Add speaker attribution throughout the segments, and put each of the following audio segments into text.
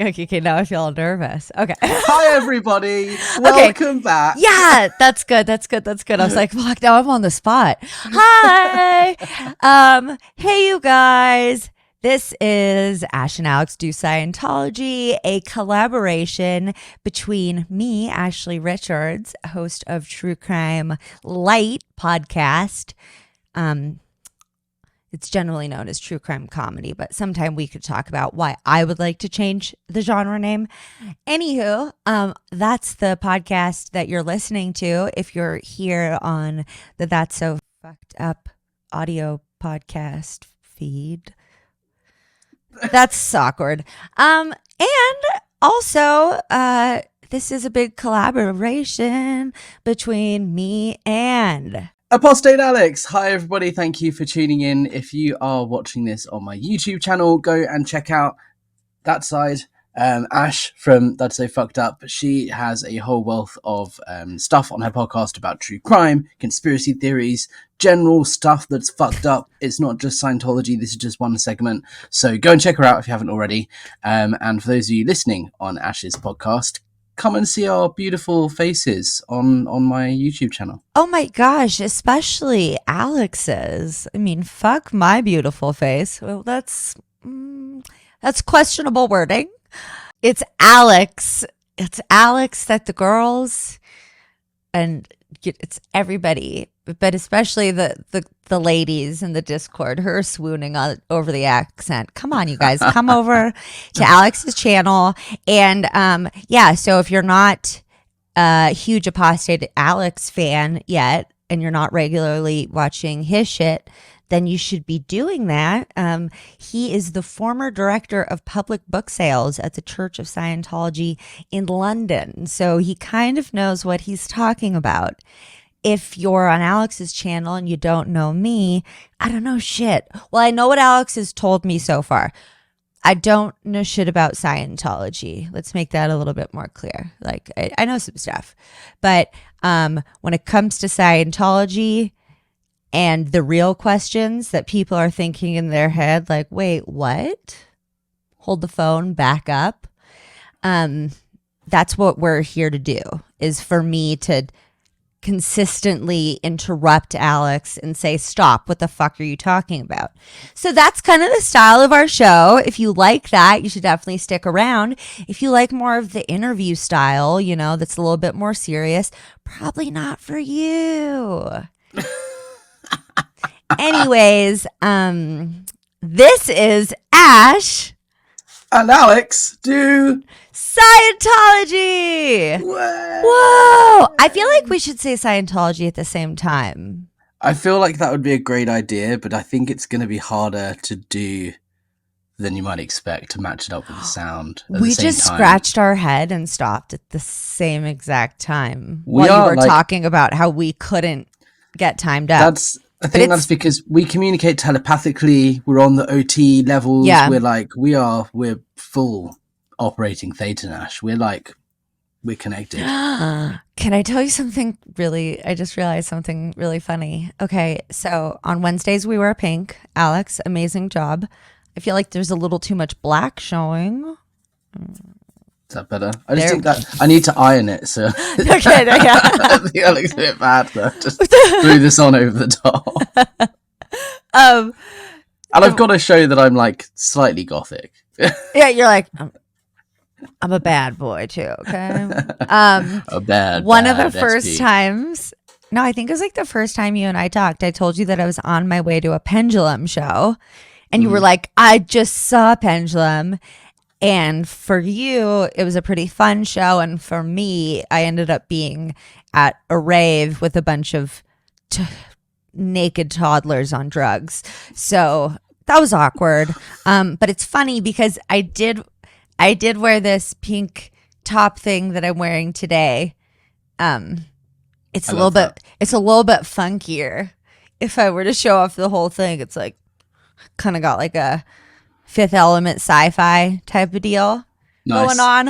Speaker 1: Okay, now I feel nervous. Okay.
Speaker 2: Hi, everybody. Welcome back.
Speaker 1: Yeah, that's good. I was like, fuck, now I'm on the spot. Hi. Hey, you guys. This is Ash and Alex Do Scientology, a collaboration between me, Ashley Richards, host of True Crime Light podcast. It's generally known as true crime comedy, but sometime we could talk about why I would like to change the genre name. Anywho, that's the podcast that you're listening to. If you're here on the That's So Fucked Up audio podcast feed, that's awkward. And also, this is a big collaboration between me and
Speaker 2: Apostate Alex. Hi, everybody. Thank you for tuning in. If you are watching this on my YouTube channel, go and check out that side. Ash from That's So Fucked Up. She has a whole wealth of stuff on her podcast about true crime, conspiracy theories, general stuff that's fucked up. It's not just Scientology. This is just one segment. So go and check her out if you haven't already. And for those of you listening on Ash's podcast, come and see our beautiful faces on my YouTube channel.
Speaker 1: Oh my gosh, especially Alex's. I mean, fuck my beautiful face. Well, that's questionable wording. It's Alex. It's Alex that the girls and it's everybody, but especially the ladies in the Discord who are swooning over the accent. Come on, you guys, come over to Alex's channel. And so if you're not a huge Apostate Alex fan yet, and you're not regularly watching his shit, then you should be doing that. He is the former director of public book sales at the Church of Scientology in London. So he kind of knows what he's talking about. If you're on Alex's channel and you don't know me, I don't know shit. Well, I know what Alex has told me so far. I don't know shit about Scientology. Let's make that a little bit more clear. Like, I know some stuff. But when it comes to Scientology and the real questions that people are thinking in their head, like, wait, what? Hold the phone, back up. That's what we're here to do, is for me to consistently interrupt Alex and say, stop, what the fuck are you talking about? So that's kind of the style of our show. If you like that, you should definitely stick around. If you like more of the interview style, that's a little bit more serious, probably not for you. Anyways, this is Ash
Speaker 2: and Alex do
Speaker 1: Scientology. Whoa! I feel like we should say Scientology at the same time.
Speaker 2: I feel like that would be a great idea, but I think it's going to be harder to do than you might expect to match it up with the sound.
Speaker 1: We just scratched our head and stopped at the same exact time while you were talking about how we couldn't get timed up.
Speaker 2: I think that's because we communicate telepathically. We're on the OT levels. Yeah. We're full operating theta Nash. We're connected.
Speaker 1: Can I tell you something I just realized something really funny. Okay. So on Wednesdays we wear pink. Alex, amazing job. I feel like there's a little too much black showing.
Speaker 2: Is that better? I just think that I need to iron it, so
Speaker 1: okay, yeah.
Speaker 2: I think that looks a bit bad though. Just threw this on over the top. And I've got to show that I'm slightly gothic.
Speaker 1: Yeah, you're like, I'm a bad boy too, okay?
Speaker 2: A bad
Speaker 1: one of the first times. No, I think it was the first time you and I talked. I told you that I was on my way to a pendulum show, and you were like, I just saw a pendulum. And for you, it was a pretty fun show. And for me, I ended up being at a rave with a bunch of naked toddlers on drugs. So that was awkward. But it's funny because I did wear this pink top thing that I'm wearing today. It's a little bit funkier. If I were to show off the whole thing, it's kind of got a Fifth Element sci-fi type of deal going on.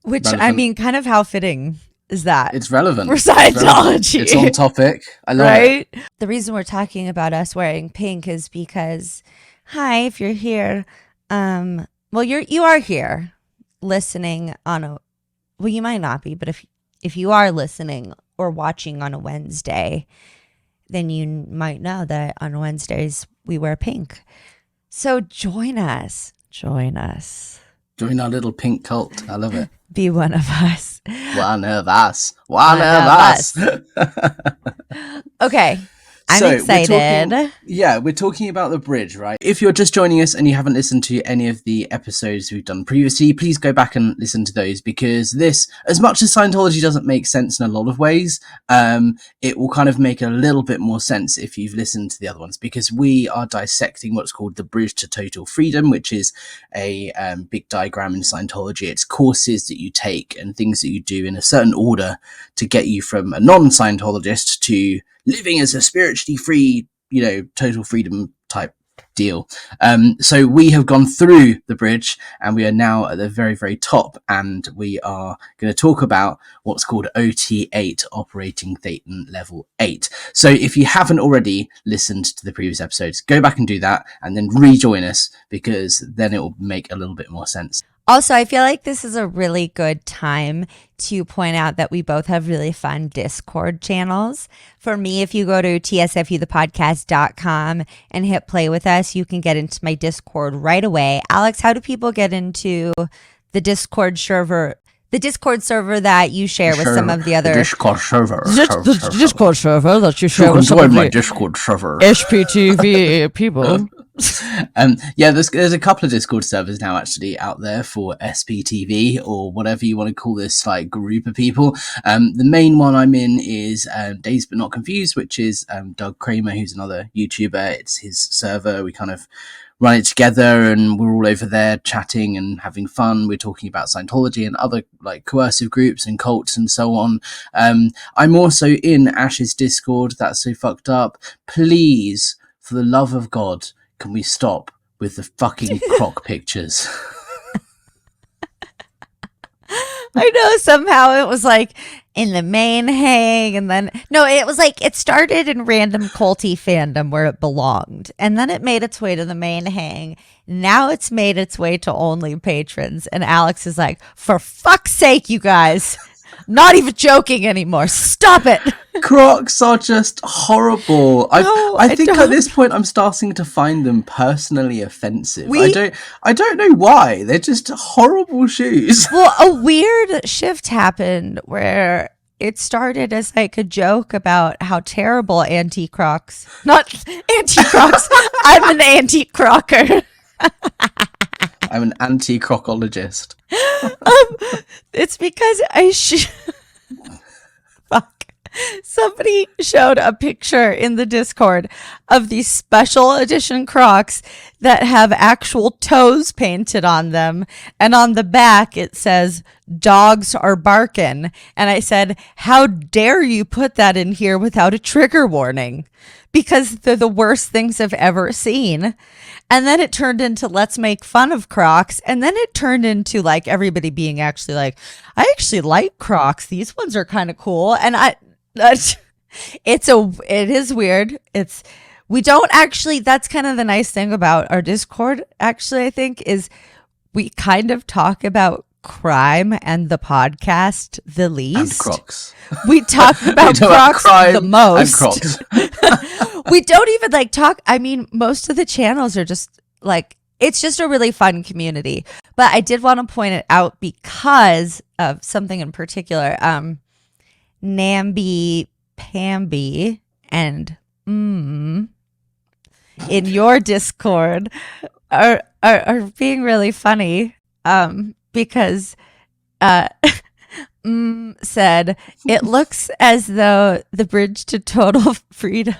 Speaker 1: Which, relevant. I mean, kind of how fitting is that?
Speaker 2: It's relevant.
Speaker 1: For Scientology.
Speaker 2: It's on topic. I love it.
Speaker 1: The reason we're talking about us wearing pink is because, hi, if you're here, well, you are here listening on a, well, you might not be, but if you are listening or watching on a Wednesday, then you might know that on Wednesdays we wear pink. So join us.
Speaker 2: Join our little pink cult. I love it.
Speaker 1: Be one of us.
Speaker 2: One of us. One of us.
Speaker 1: Okay. I'm excited.
Speaker 2: We're talking about the bridge, right? If you're just joining us and you haven't listened to any of the episodes we've done previously, please go back and listen to those, because this, as much as Scientology doesn't make sense in a lot of ways, it will kind of make a little bit more sense if you've listened to the other ones, because we are dissecting what's called the Bridge to Total Freedom, which is a big diagram in Scientology. It's courses that you take and things that you do in a certain order to get you from a non-Scientologist to living as a spiritually free, total freedom type deal. So we have gone through the bridge and we are now at the very, very top, and we are going to talk about what's called OT8, Operating Thetan Level 8. So if you haven't already listened to the previous episodes, go back and do that and then rejoin us, because then it will make a little bit more sense.
Speaker 1: Also, I feel like this is a really good time to point out that we both have really fun Discord channels. For me, if you go to tsfuthepodcast.com and hit play with us, you can get into my Discord right away. Alex, how do people get into the Discord server? The Discord server that you share with some of the other...
Speaker 2: Discord server.
Speaker 1: The Discord server that you share with some of the
Speaker 2: Discord server.
Speaker 1: SPTV people.
Speaker 2: There's a couple of Discord servers now actually out there for SPTV, or whatever you want to call this like group of people. The main one I'm in is Dazed But Not Confused, which is Doug Kramer, who's another YouTuber. It's his server. We kind of run it together and we're all over there chatting and having fun. We're talking about Scientology and other like coercive groups and cults and so on. I'm also in Ash's Discord. That's So Fucked Up. Please, for the love of God, can we stop with the fucking croc pictures?
Speaker 1: I know, somehow it was like in the main hang, and then no, it was like it started in random culty fandom where it belonged, and then it made its way to the main hang. Now it's made its way to only patrons, and Alex is like, for fuck's sake, you guys, not even joking anymore, stop it.
Speaker 2: Crocs are just horrible. I think at this point I'm starting to find them personally offensive. I don't know why. They're just horrible shoes.
Speaker 1: Well, a weird shift happened where it started as like a joke about how terrible anti-crocs. Not anti-crocs. I'm an anti-crocker.
Speaker 2: I'm an anti-crocologist.
Speaker 1: It's because fuck. Somebody showed a picture in the Discord of these special edition Crocs that have actual toes painted on them. And on the back, it says, "Dogs are barking." And I said, how dare you put that in here without a trigger warning? Because they're the worst things I've ever seen. And then it turned into let's make fun of Crocs. And then it turned into like everybody being actually like, I actually like Crocs. These ones are kind of cool. And it is weird. We don't actually, that's kind of the nice thing about our Discord, actually, I think, is we kind of talk about crime and the podcast the least.
Speaker 2: And Crocs.
Speaker 1: We talk about Crocs the most.
Speaker 2: And Crocs.
Speaker 1: We don't even like talk. I mean, most of the channels are just like, it's just a really fun community. But I did want to point it out because of something in particular. Namby Pamby and in your Discord are being really funny because said it looks as though the bridge to total freedom.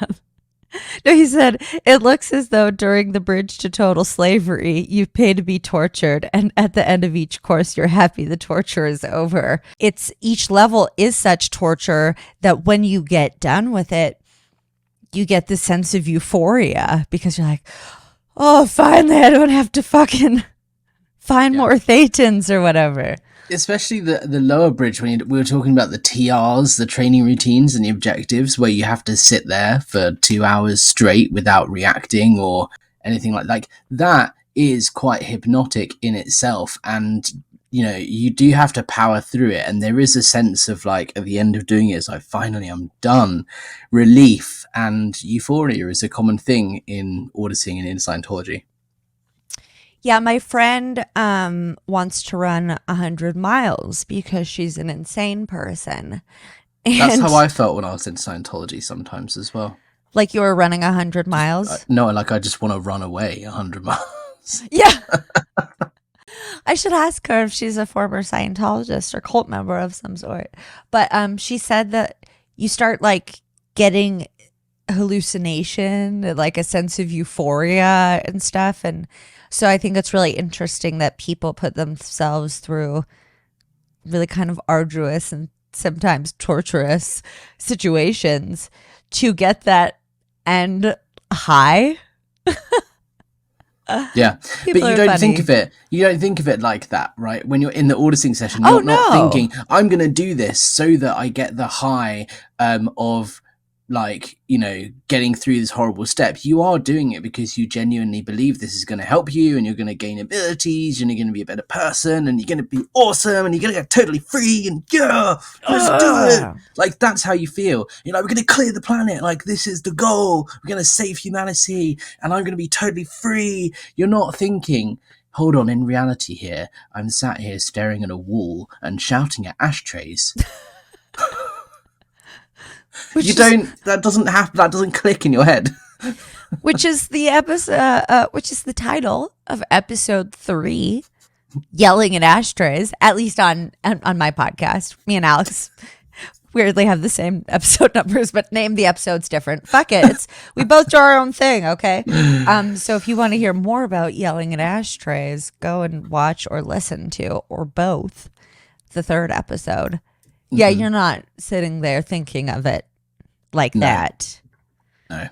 Speaker 1: No, he said, it looks as though during the bridge to total slavery, you pay to be tortured. And at the end of each course, you're happy the torture is over. Each level is such torture that when you get done with it, you get this sense of euphoria because you're like, oh, finally, I don't have to fucking find more Thetans or whatever.
Speaker 2: Especially the lower bridge, when we were talking about the TRs, the training routines and the objectives, where you have to sit there for 2 hours straight without reacting or anything like that is quite hypnotic in itself, and you do have to power through it, and there is a sense of like at the end of doing it, it's like finally I'm done. Relief and euphoria is a common thing in auditing and in Scientology.
Speaker 1: Yeah, my friend wants to run 100 miles because she's an insane person.
Speaker 2: That's
Speaker 1: And
Speaker 2: how I felt when I was in Scientology sometimes as well.
Speaker 1: like you were running 100 miles?
Speaker 2: No, like I just want to run away 100 miles.
Speaker 1: Yeah. I should ask her if she's a former Scientologist or cult member of some sort. But she said that you start like getting hallucination, like a sense of euphoria and stuff. And so I think it's really interesting that people put themselves through really kind of arduous and sometimes torturous situations to get that end high.
Speaker 2: Yeah, but you don't think of it. You don't think of it like that, right? When you're in the auditing session, you're not thinking, "I'm going to do this so that I get the high of like getting through this horrible step." You are doing it because you genuinely believe this is going to help you, and you're going to gain abilities, and you're going to be a better person, and you're going to be awesome, and you're going to get totally free, and let's do it. Like that's how you feel. We're going to clear the planet. Like this is the goal. We're going to save humanity, and I'm going to be totally free. You're not thinking, hold on, in reality here, I'm sat here staring at a wall and shouting at ashtrays. That doesn't click in your head.
Speaker 1: Which is the episode, which is the title of episode 3, yelling at ashtrays, at least on my podcast. Me and Alex weirdly have the same episode numbers, but name the episodes different. Fuck it. We both do our own thing, okay? So if you want to hear more about yelling at ashtrays, go and watch or listen to, or both, the 3rd episode. Yeah, you're not sitting there thinking of it like that.
Speaker 2: No.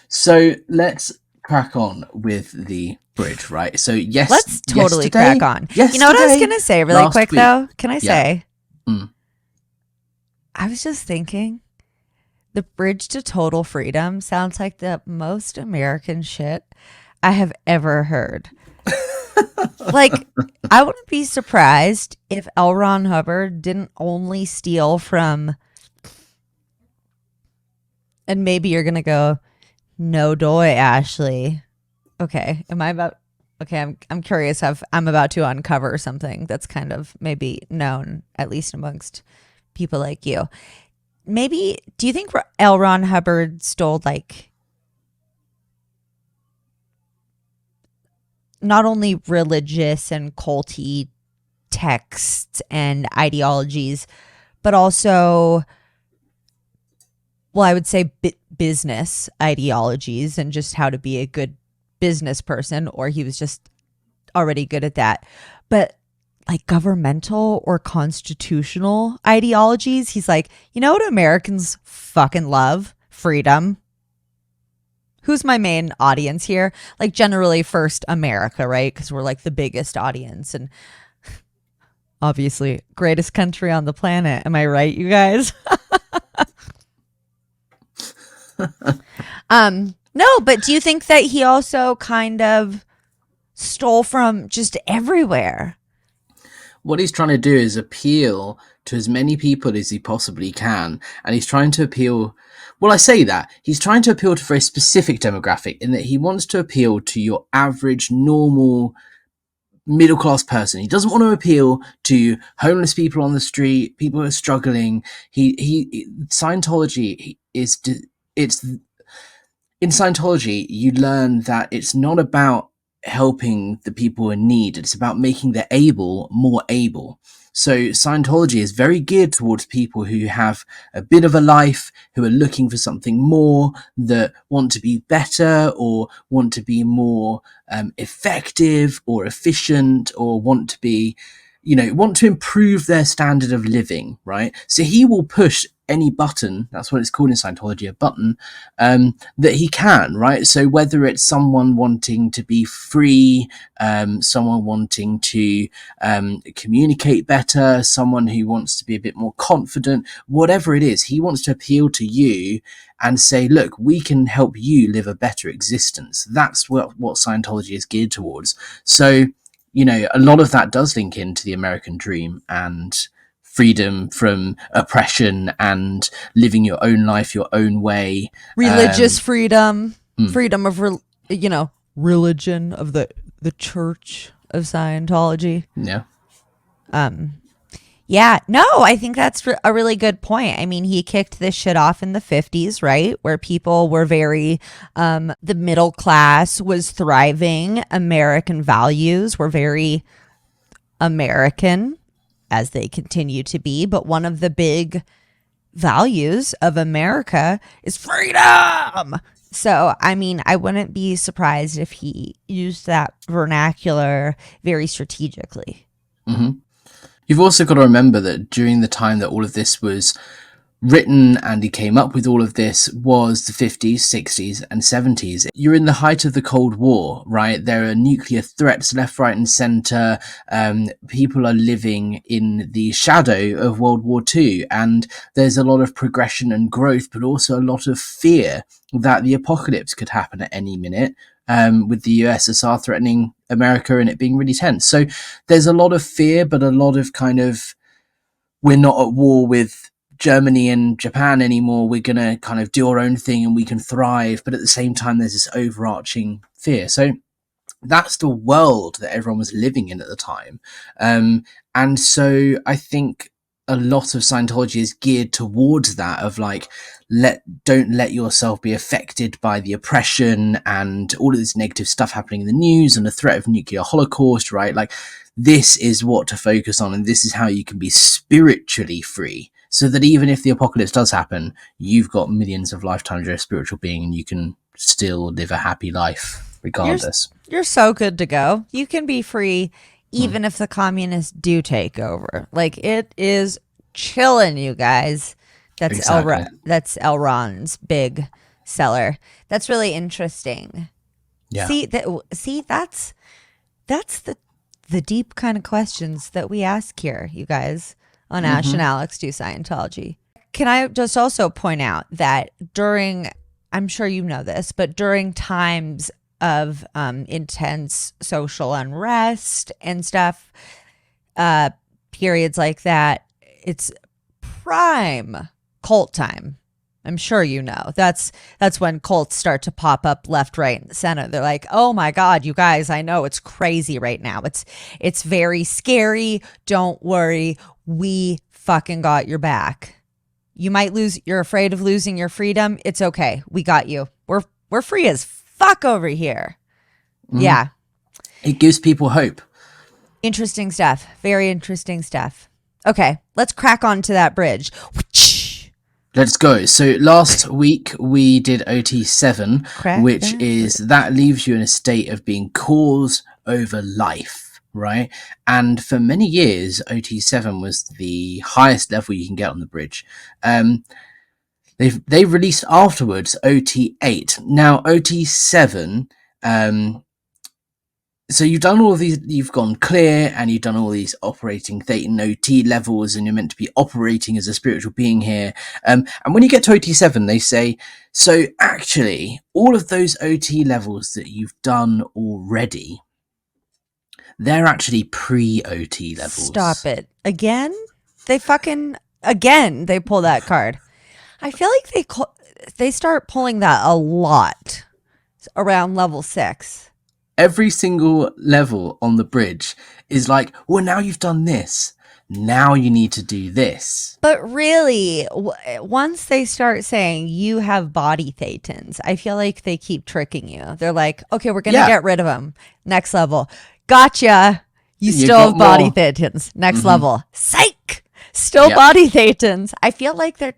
Speaker 2: So let's crack on with the bridge, right? So
Speaker 1: let's totally crack on. You know what I was going to say really quick though? Can I say? I was just thinking, the bridge to total freedom sounds like the most American shit I have ever heard. Like, I wouldn't be surprised if L. Ron Hubbard didn't only steal from, and maybe you're going to go, no doy, Ashley. Okay. I'm curious if I'm about to uncover something that's kind of maybe known, at least amongst people like you. Maybe, do you think L. Ron Hubbard stole like not only religious and culty texts and ideologies, but also, well, I would say business ideologies and just how to be a good business person, or he was just already good at that. But like governmental or constitutional ideologies, he's like, you know what Americans fucking love? Freedom. Who's my main audience here? Like generally first America, right? Because we're like the biggest audience and obviously greatest country on the planet. Am I right, you guys? No, but do you think that he also kind of stole from just everywhere?
Speaker 2: What he's trying to do is appeal to as many people as he possibly can. And he's trying to appeal, well, I say that, he's trying to appeal to a very specific demographic in that he wants to appeal to your average, normal, middle-class person. He doesn't want to appeal to homeless people on the street, people who are struggling. Scientology in Scientology, you learn that it's not about helping the people in need. It's about making the able more able. So Scientology is very geared towards people who have a bit of a life, who are looking for something more, that want to be better or want to be more effective or efficient, or want to be, want to improve their standard of living, right? So he will push any button, that's what it's called in Scientology, a button, that he can, right? So whether it's someone wanting to be free, someone wanting to communicate better, someone who wants to be a bit more confident, whatever it is, he wants to appeal to you and say, look, we can help you live a better existence. That's what Scientology is geared towards. So, you know, a lot of that does link into the American dream and freedom from oppression and living your own life your own way.
Speaker 1: Religious freedom, freedom of, religion of the Church of Scientology.
Speaker 2: Yeah.
Speaker 1: Yeah, no, I think that's a really good point. I mean, he kicked this shit off in the 50s, right? Where people were very, the middle class was thriving. American values were very American, as they continue to be. But one of the big values of America is freedom. So, I mean, I wouldn't be surprised if he used that vernacular very strategically.
Speaker 2: Mm-hmm. You've also got to remember that during the time that all of this was written and he came up with all of this was the 50s, 60s and 70s. You're in the height of the Cold War, right? There are nuclear threats left, right and centre. People are living in the shadow of World War II, and there's a lot of progression and growth, but also a lot of fear that the apocalypse could happen at any minute. With the USSR threatening America and it being really tense. So there's a lot of fear, but a lot of kind of, we're not at war with Germany and Japan anymore. We're going to kind of do our own thing and we can thrive. But at the same time, there's this overarching fear. So that's the world that everyone was living in at the time. And so I think a lot of Scientology is geared towards that of like, don't let yourself be affected by the oppression and all of this negative stuff happening in the news and the threat of nuclear holocaust, right? Like, this is what to focus on, and this is how you can be spiritually free, so that even if the apocalypse does happen, you've got millions of lifetimes of a spiritual being and you can still live a happy life regardless.
Speaker 1: You're so good to go. You can be free even if the communists do take over. Like, it is chilling, you guys. That's
Speaker 2: exactly.
Speaker 1: That's L. Ron's big seller. That's really interesting.
Speaker 2: Yeah.
Speaker 1: See, that's the deep kind of questions that we ask here, you guys, on Ash and Alex Do Scientology. Can I just also point out that during, I'm sure you know this, but during times of intense social unrest and stuff, periods like that, it's prime cult time. I'm sure you know. That's when cults start to pop up left, right, and center. They're like, oh my God, you guys, I know it's crazy right now. It's very scary. Don't worry. We fucking got your back. You're afraid of losing your freedom. It's okay. We got you. We're free as fuck over here. Yeah.
Speaker 2: It gives people hope.
Speaker 1: Interesting stuff. Very interesting stuff. Okay, let's crack onto that bridge.
Speaker 2: Let's go. So last week we did OT7, which is that leaves you in a state of being cause over life, right? And for many years, OT7 was the highest level you can get on the bridge. They've released afterwards OT8. Now OT7, so you've done all of these, you've gone clear and you've done all these operating theta and OT levels and you're meant to be operating as a spiritual being here. And when you get to OT7, they say, so actually all of those OT levels that you've done already, they're actually pre-OT levels.
Speaker 1: Stop it. Again? They pull that card. I feel like they start pulling that a lot around level 6.
Speaker 2: Every single level on the bridge is like, well, now you've done this. Now you need to do this.
Speaker 1: But really, once they start saying you have body thetans, I feel like they keep tricking you. They're like, okay, we're going to get rid of them. Next level. Gotcha. You still have body thetans. Next level. Psych. Still body thetans. I feel like they're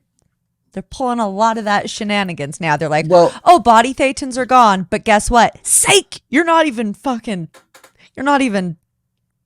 Speaker 1: pulling a lot of that shenanigans now. They're like, oh, body thetans are gone. But guess what? Psych. You're not even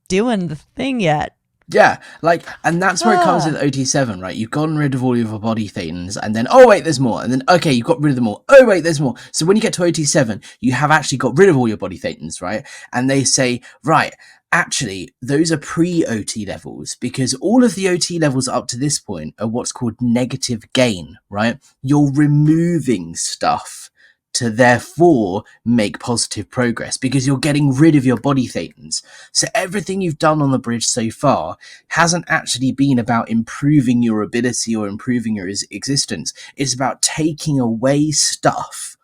Speaker 1: doing the thing yet.
Speaker 2: Yeah, like, and that's where it comes with
Speaker 1: Ugh.
Speaker 2: OT7, right? You've gotten rid of all of your body thetans, and then, oh wait, there's more. And then, okay, you've got rid of them all. Oh wait, there's more. So when you get to OT7, you have actually got rid of all your body thetans, right? And they say, right, actually, those are pre-OT levels, because all of the OT levels up to this point are what's called negative gain, right? You're removing stuff to therefore make positive progress, because you're getting rid of your body thetans. So everything you've done on the bridge so far hasn't actually been about improving your ability or improving your existence. It's about taking away stuff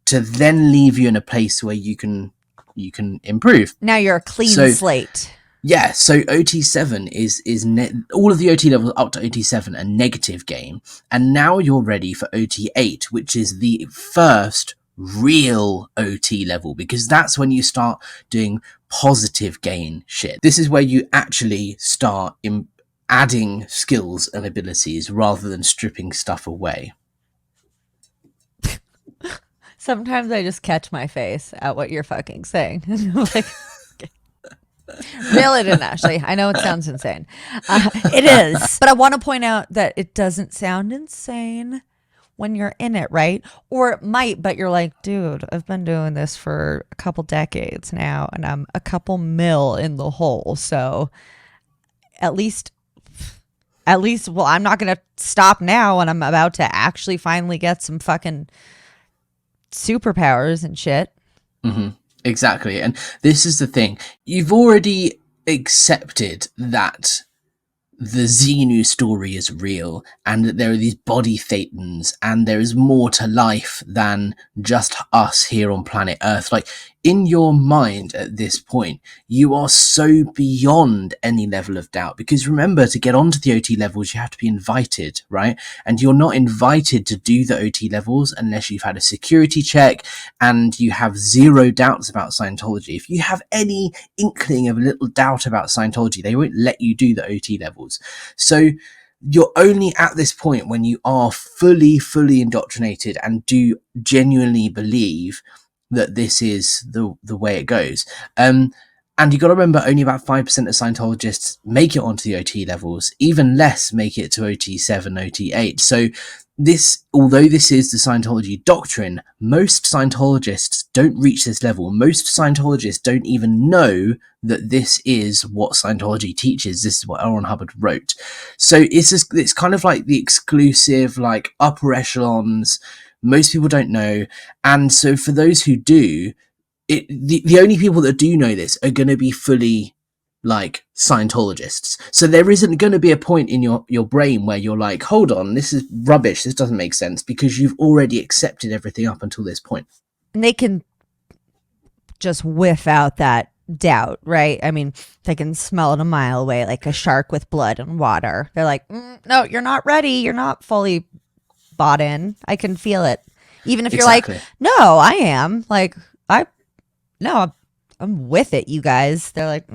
Speaker 2: to then leave you in a place where you can improve.
Speaker 1: Now you're a clean slate.
Speaker 2: Yeah, so OT7 is all of the OT levels up to OT7 are negative gain, and now you're ready for OT8, which is the first real OT level, because that's when you start doing positive gain shit. This is where you actually start adding skills and abilities rather than stripping stuff away.
Speaker 1: Sometimes I just catch my face at what you're fucking saying. Like, reel it in, Ashley. I know it sounds insane. It is. But I want to point out that it doesn't sound insane when you're in it, right? Or it might, but you're like, dude, I've been doing this for a couple decades now, and I'm a couple mil in the hole. So at least, well, I'm not going to stop now when I'm about to actually finally get some fucking superpowers and shit.
Speaker 2: Mm-hmm. Exactly. And this is the thing. You've already accepted that the Xenu story is real, and that there are these body thetans, and there is more to life than just us here on planet Earth. Like, in your mind at this point, you are so beyond any level of doubt, because remember, to get onto the OT levels, you have to be invited, right? And you're not invited to do the OT levels unless you've had a security check and you have zero doubts about Scientology. If you have any inkling of a little doubt about Scientology, they won't let you do the OT levels. So you're only at this point when you are fully indoctrinated and do genuinely believe that this is the way it goes. And you got to remember, only about 5% of Scientologists make it onto the OT levels. Even less make it to OT7, OT8. So although this is the Scientology doctrine, most Scientologists don't reach this level. Most Scientologists don't even know that this is what Scientology teaches. This is what L. Ron Hubbard wrote. So it's kind of like the exclusive, like, upper echelons. Most people don't know. And so for those who do, the only people that do know this are going to be fully, like, Scientologists. So there isn't going to be a point in your brain where you're like, hold on, this is rubbish, this doesn't make sense, because you've already accepted everything up until this point.
Speaker 1: And they can just whiff out that doubt, right? I mean, they can smell it a mile away, like a shark with blood and water. They're like, no, you're not ready. You're not fully bought in. I can feel it. Even if
Speaker 2: Exactly.
Speaker 1: You're like, no, I am. Like, I'm with it, you guys. They're like,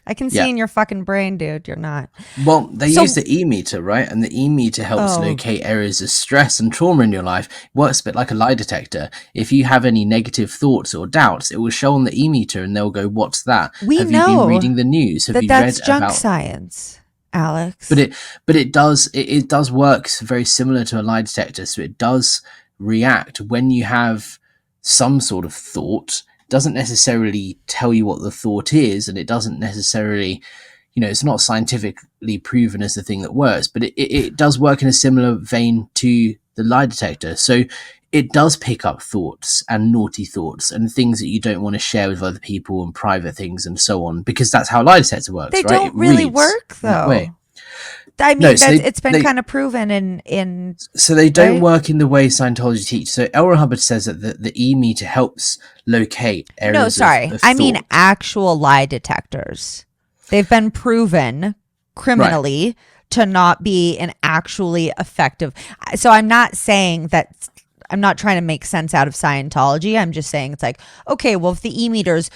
Speaker 1: I can see in your fucking brain, dude, you're not.
Speaker 2: Well, they use the E-meter, right? And the E-meter helps locate areas of stress and trauma in your life. It works a bit like a lie detector. If you have any negative thoughts or doubts, it will show on the E-meter and they'll go, what's that? Have you been reading the news? Have you
Speaker 1: that's
Speaker 2: read
Speaker 1: junk
Speaker 2: about
Speaker 1: science, Alex?
Speaker 2: But it does work very similar to a lie detector. So it does react when you have some sort of thought. Doesn't necessarily tell you what the thought is, and it doesn't necessarily, it's not scientifically proven as the thing that works, but it does work in a similar vein to the lie detector. So it does pick up thoughts and naughty thoughts and things that you don't want to share with other people and private things and so on, because that's how a lie detector works.
Speaker 1: They
Speaker 2: right?
Speaker 1: don't really work though. I mean, it's been kind of proven in.
Speaker 2: So they don't work in the way Scientology teaches. So L. Ron Hubbard says that the E-meter helps locate areas.
Speaker 1: No, sorry,
Speaker 2: of
Speaker 1: I mean actual lie detectors. They've been proven criminally to not be an actually effective. So I'm not saying that. I'm not trying to make sense out of Scientology. I'm just saying it's like, okay, well, if the E-meters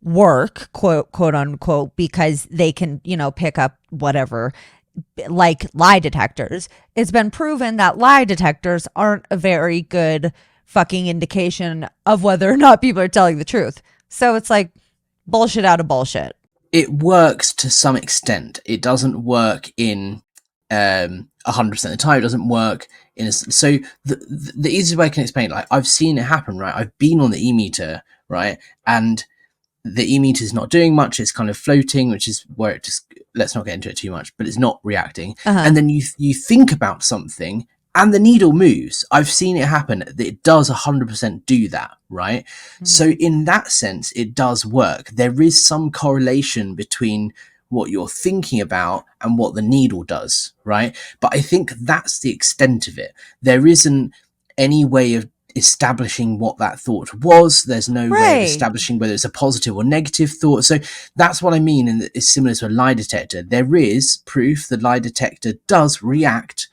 Speaker 1: work, quote unquote, because they can, pick up whatever, like lie detectors, it's been proven that lie detectors aren't a very good fucking indication of whether or not people are telling the truth. So it's like bullshit out of bullshit.
Speaker 2: it works to some extent. It doesn't work in 100% of the time. It doesn't work in so the easiest way I can explain it, like I've seen it happen, right? I've been on the e-meter, right? And the e-meter is not doing much. It's kind of floating, which is where it just, let's not get into it too much, but it's not reacting. And then you think about something and the needle moves. I've seen it happen. It does 100% do that, right? So in that sense, it does work. There is some correlation between what you're thinking about and what the needle does, right? But I think that's the extent of it. There isn't any way of establishing what that thought was. There's no way of establishing whether it's a positive or negative thought. So that's what I mean, and it's similar to a lie detector. There is proof the lie detector does react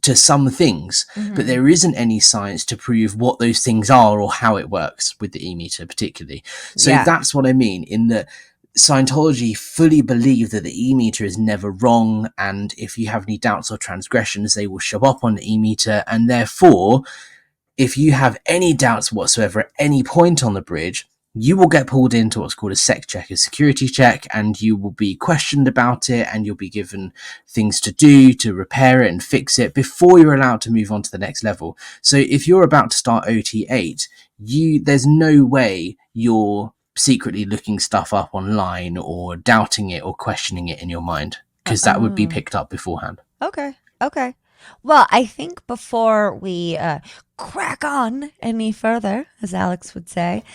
Speaker 2: to some things, but there isn't any science to prove what those things are or how it works with the e-meter particularly. So that's what I mean, in that Scientology fully believe that the e-meter is never wrong, and if you have any doubts or transgressions, they will show up on the e-meter, and therefore if you have any doubts whatsoever at any point on the bridge, you will get pulled into what's called a sec check, a security check, and you will be questioned about it, and you'll be given things to do to repair it and fix it before you're allowed to move on to the next level. So if you're about to start OT8, there's no way you're secretly looking stuff up online or doubting it or questioning it in your mind, because that would be picked up beforehand.
Speaker 1: Okay. Well, I think before we crack on any further, as Alex would say,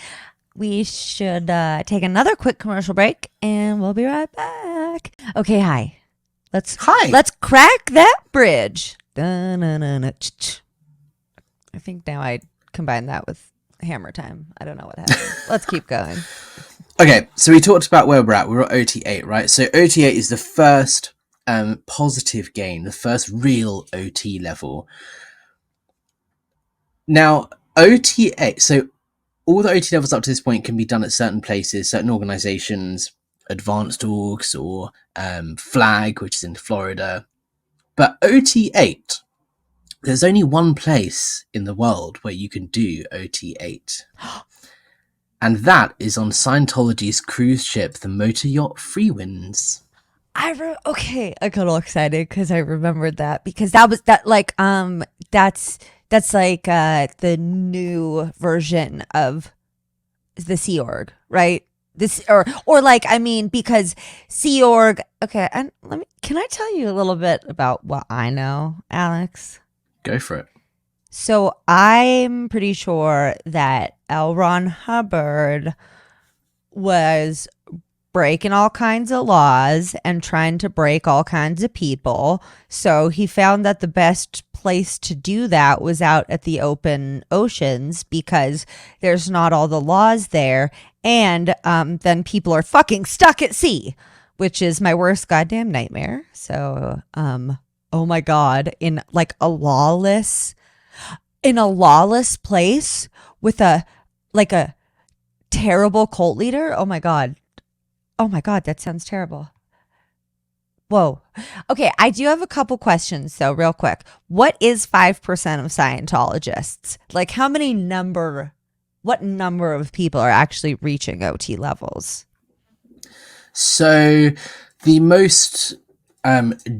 Speaker 1: we should take another quick commercial break, and we'll be right back. Okay, hi. Let's crack that bridge. I think now I combined that with hammer time. I don't know what happened. Let's keep going.
Speaker 2: Okay, so we talked about where we're at. We're at OT8, right? So OT8 is the first positive gain, the first real OT level. Now, OT8, so all the OT levels up to this point can be done at certain places, certain organizations, Advanced Orgs or Flag, which is in Florida. But OT8, there's only one place in the world where you can do OT8. And that is on Scientology's cruise ship, the motor yacht Freewinds.
Speaker 1: Okay, I got all excited because I remembered that, because that's like the new version of the Sea Org, right? This or like, I mean, because Sea Org. Okay, and can I tell you a little bit about what I know, Alex?
Speaker 2: Go for it.
Speaker 1: So I'm pretty sure that L. Ron Hubbard was breaking all kinds of laws and trying to break all kinds of people. So he found that the best place to do that was out at the open oceans, because there's not all the laws there. And then people are fucking stuck at sea, which is my worst goddamn nightmare. So, oh my God, in like a lawless place with a terrible cult leader. Oh my God, that sounds terrible. Whoa. Okay, I do have a couple questions though, real quick. What is 5% of Scientologists? Like, what number of people are actually reaching OT levels?
Speaker 2: So the most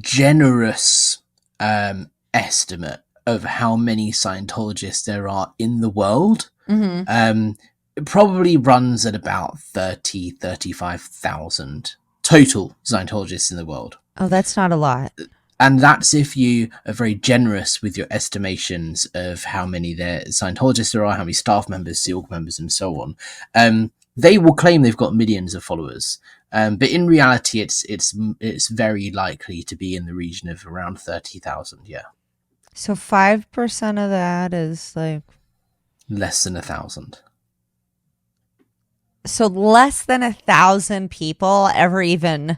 Speaker 2: generous estimate of how many Scientologists there are in the world it probably runs at about 35,000 total Scientologists in the world.
Speaker 1: Oh, that's not a lot.
Speaker 2: And that's if you are very generous with your estimations of how many Scientologists there are, how many staff members, Sea Org members, and so on. They will claim they've got millions of followers, but in reality, it's very likely to be in the region of around 30,000. Yeah.
Speaker 1: So 5% of that is like
Speaker 2: less than 1,000.
Speaker 1: So less than 1,000 people ever even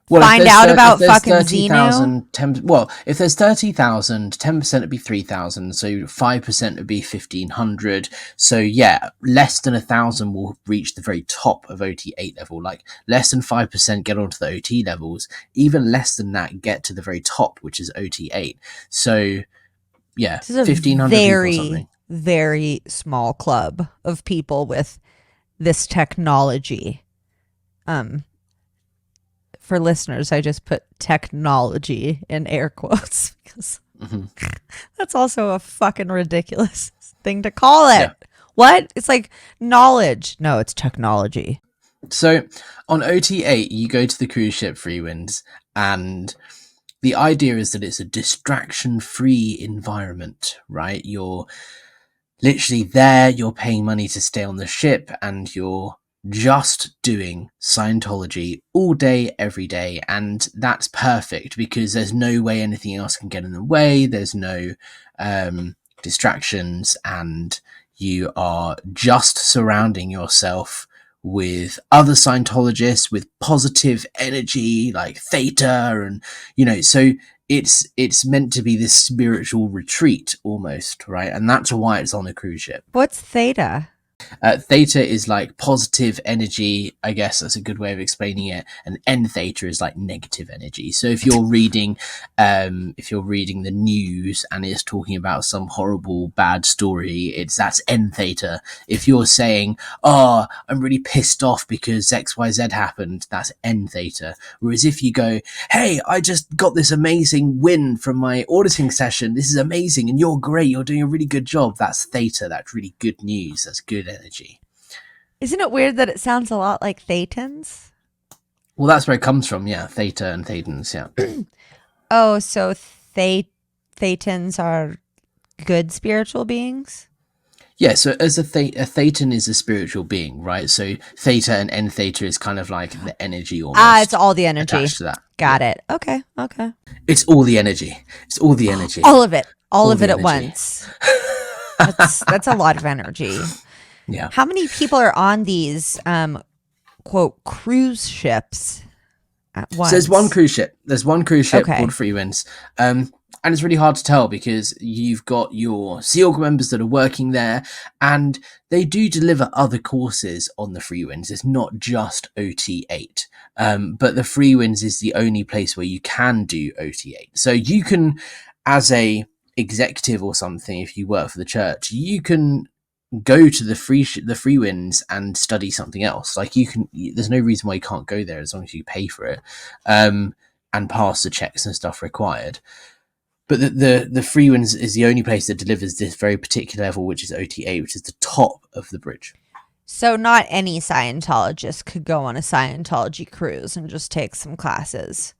Speaker 1: find out about fucking Xenu?
Speaker 2: Well, if there's 30,000, 10% would be 3,000, so 5% would be 1,500. So yeah, less than 1,000 will reach the very top of OT8 level. Like less than 5% get onto the OT levels. Even less than that get to the very top, which is OT8. So yeah, 1,500 people or something.
Speaker 1: Very small club of people with this technology. for listeners, I just put technology in air quotes because that's also a fucking ridiculous thing to call it.
Speaker 2: Yeah.
Speaker 1: What? It's like knowledge. No, it's technology.
Speaker 2: So on OT8, you go to the cruise ship Freewinds, and the idea is that it's a distraction-free environment, right? You're literally there, you're paying money to stay on the ship, and you're just doing Scientology all day, every day. And that's perfect because there's no way anything else can get in the way. There's no distractions, and you are just surrounding yourself with other Scientologists with positive energy like theta, and so it's meant to be this spiritual retreat almost, right? And that's why it's on a cruise ship.
Speaker 1: What's theta?
Speaker 2: Theta is like positive energy, I guess that's a good way of explaining it, and N theta is like negative energy. So if you're reading the news and it's talking about some horrible bad story, that's N theta. If you're saying, oh, I'm really pissed off because XYZ happened, that's N theta. Whereas if you go, hey, I just got this amazing win from my auditing session, this is amazing and you're great, you're doing a really good job, that's theta. That's really good news, that's good energy.
Speaker 1: Isn't it weird that it sounds a lot like thetans?
Speaker 2: Well, that's where it comes from, yeah. Theta and thetans, yeah.
Speaker 1: Oh, so thetans are good spiritual beings?
Speaker 2: Yeah, so as a thetan is a spiritual being, right? So theta and N theta is kind of like the energy almost.
Speaker 1: It's all the energy.
Speaker 2: Attached to that.
Speaker 1: Got it. Okay.
Speaker 2: It's all the energy. It's all the energy.
Speaker 1: All of it. All of
Speaker 2: the
Speaker 1: it at
Speaker 2: energy.
Speaker 1: once. That's a lot of energy.
Speaker 2: Yeah.
Speaker 1: How many people are on these quote cruise ships at once?
Speaker 2: So there's one cruise ship.
Speaker 1: Okay.
Speaker 2: Called Freewinds. And it's really hard to tell because you've got your SEAL members that are working there, and they do deliver other courses on the Freewinds. It's not just OT8. But the Freewinds is the only place where you can do OT8. So you can, as a executive or something, if you work for the church, you can go to the Freewinds and study something else. Like there's no reason why you can't go there as long as you pay for it, and pass the checks and stuff required. But the Freewinds is the only place that delivers this very particular level, which is OT8, which is the top of the bridge.
Speaker 1: So not any Scientologist could go on a Scientology cruise and just take some classes.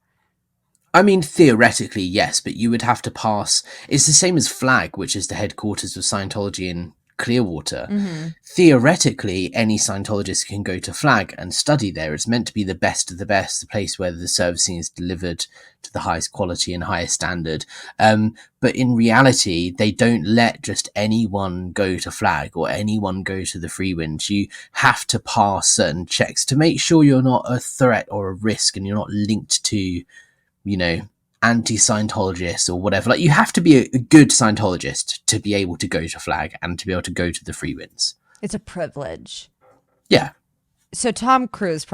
Speaker 2: I mean, theoretically, yes, but you would have to pass. It's the same as FLAG, which is the headquarters of Scientology in Clearwater.
Speaker 1: Mm-hmm.
Speaker 2: Theoretically, any Scientologist can go to FLAG and study there. It's meant to be the best of the best, the place where the servicing is delivered to the highest quality and highest standard. But in reality, they don't let just anyone go to FLAG or anyone go to the Freewinds. You have to pass certain checks to make sure you're not a threat or a risk and you're not linked to, anti-Scientologists or whatever. Like, you have to be a good Scientologist to be able to go to FLAG and to be able to go to the Freewinds.
Speaker 1: It's a privilege.
Speaker 2: Yeah.
Speaker 1: So Tom Cruise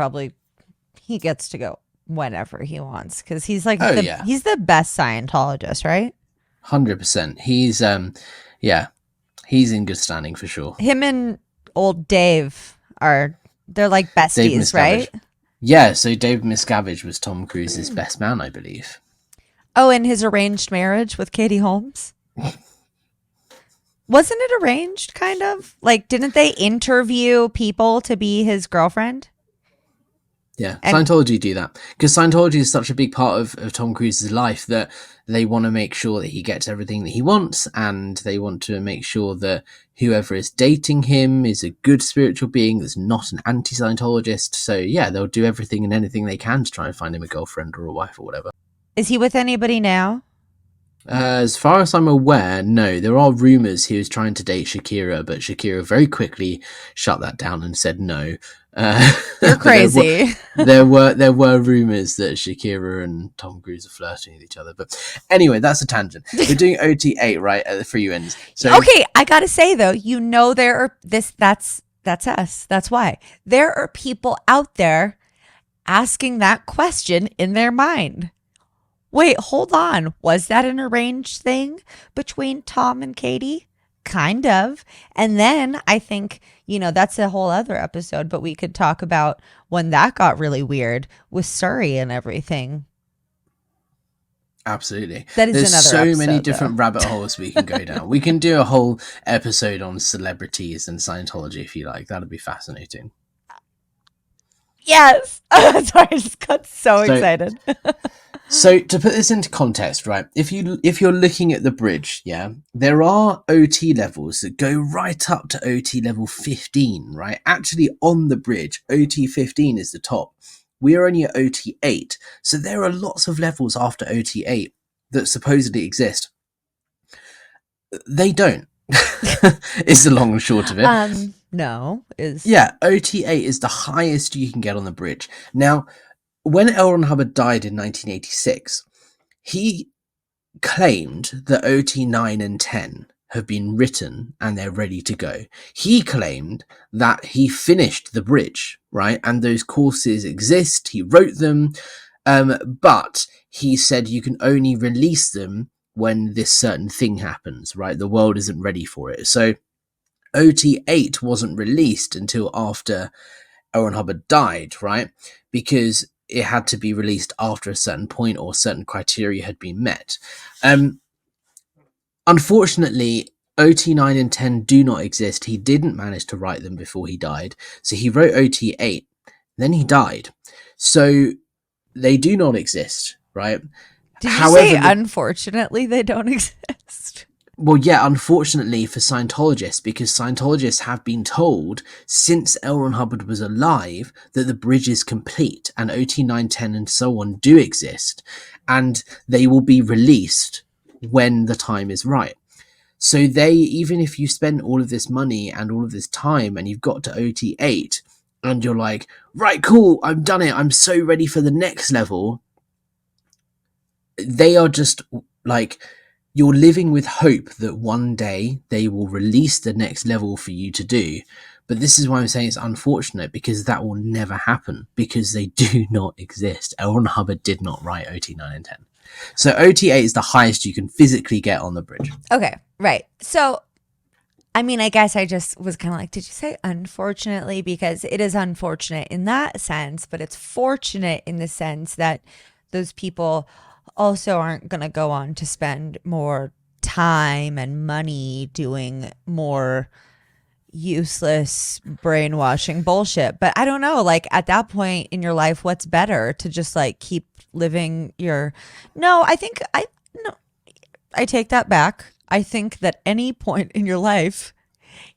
Speaker 1: he gets to go whenever he wants because he's like he's the best Scientologist, right?
Speaker 2: 100%. He's he's in good standing for sure.
Speaker 1: Him and old Dave they're like besties, right?
Speaker 2: Yeah, so Dave Miscavige was Tom Cruise's best man, I believe.
Speaker 1: Oh, and his arranged marriage with Katie Holmes? Wasn't it arranged, kind of? Like, didn't they interview people to be his girlfriend?
Speaker 2: Yeah, Scientology do that. Because Scientology is such a big part of Tom Cruise's life that they want to make sure that he gets everything that he wants, and they want to make sure that whoever is dating him is a good spiritual being that's not an anti-Scientologist. So, yeah, they'll do everything and anything they can to try and find him a girlfriend or a wife or whatever.
Speaker 1: Is he with anybody now?
Speaker 2: As far as I'm aware, no. There are rumours he was trying to date Shakira, but Shakira very quickly shut that down and said no.
Speaker 1: You're crazy.
Speaker 2: There were rumours that Shakira and Tom Cruise are flirting with each other. But anyway, that's a tangent. We're doing OT8 right at the Freewinds. So
Speaker 1: okay, I gotta say though, there are that's us. That's why there are people out there asking that question in their mind. Wait, hold on. Was that an arranged thing between Tom and Katie? Kind of. And then I think, that's a whole other episode, but we could talk about when that got really weird with Surrey and everything.
Speaker 2: Absolutely.
Speaker 1: That is
Speaker 2: There's
Speaker 1: another
Speaker 2: so
Speaker 1: episode,
Speaker 2: many different
Speaker 1: though.
Speaker 2: rabbit holes we can go down. We can do a whole episode on celebrities and Scientology if you like. That'd be fascinating.
Speaker 1: Yes. Sorry, I just got so
Speaker 2: So-
Speaker 1: excited.
Speaker 2: So to put this into context, right? If you're looking at the bridge, yeah, there are OT levels that go right up to OT level 15, right? Actually, on the bridge, OT 15 is the top. We're only at OT 8, so there are lots of levels after OT 8 that supposedly exist. They don't. Is the long and short of it.
Speaker 1: No,
Speaker 2: Yeah, OT 8 is the highest you can get on the bridge. Now, when L. Ron Hubbard died in 1986, he claimed that OT 9 and 10 have been written and they're ready to go. He claimed that he finished the bridge, right? And those courses exist. He wrote them. But he said you can only release them when this certain thing happens, right? The world isn't ready for it. So OT 8 wasn't released until after L. Ron Hubbard died, right? Because it had to be released after a certain point or certain criteria had been met. Unfortunately, OT 9 and 10 do not exist. He didn't manage to write them before he died. So he wrote OT 8, then he died. So they do not exist, right?
Speaker 1: Did you say unfortunately they don't exist?
Speaker 2: Well, yeah, unfortunately for Scientologists, because Scientologists have been told since L. Ron Hubbard was alive that the bridge is complete and OT 9, 10 and so on do exist, and they will be released when the time is right. So even if you spend all of this money and all of this time and you've got to OT 8 and you're like, right, cool, I've done it, I'm so ready for the next level, they are just like... You're living with hope that one day they will release the next level for you to do. But this is why I'm saying it's unfortunate, because that will never happen, because they do not exist. L. Ron Hubbard did not write OT 9 and 10. So OT 8 is the highest you can physically get on the bridge.
Speaker 1: Okay, right. So, I mean, I guess I just was kind of like, did you say unfortunately? Because it is unfortunate in that sense, but it's fortunate in the sense that those people also aren't going to go on to spend more time and money doing more useless brainwashing bullshit. But I don't know, like at that point in your life, what's better to just like keep living your... No, I take that back. I think that any point in your life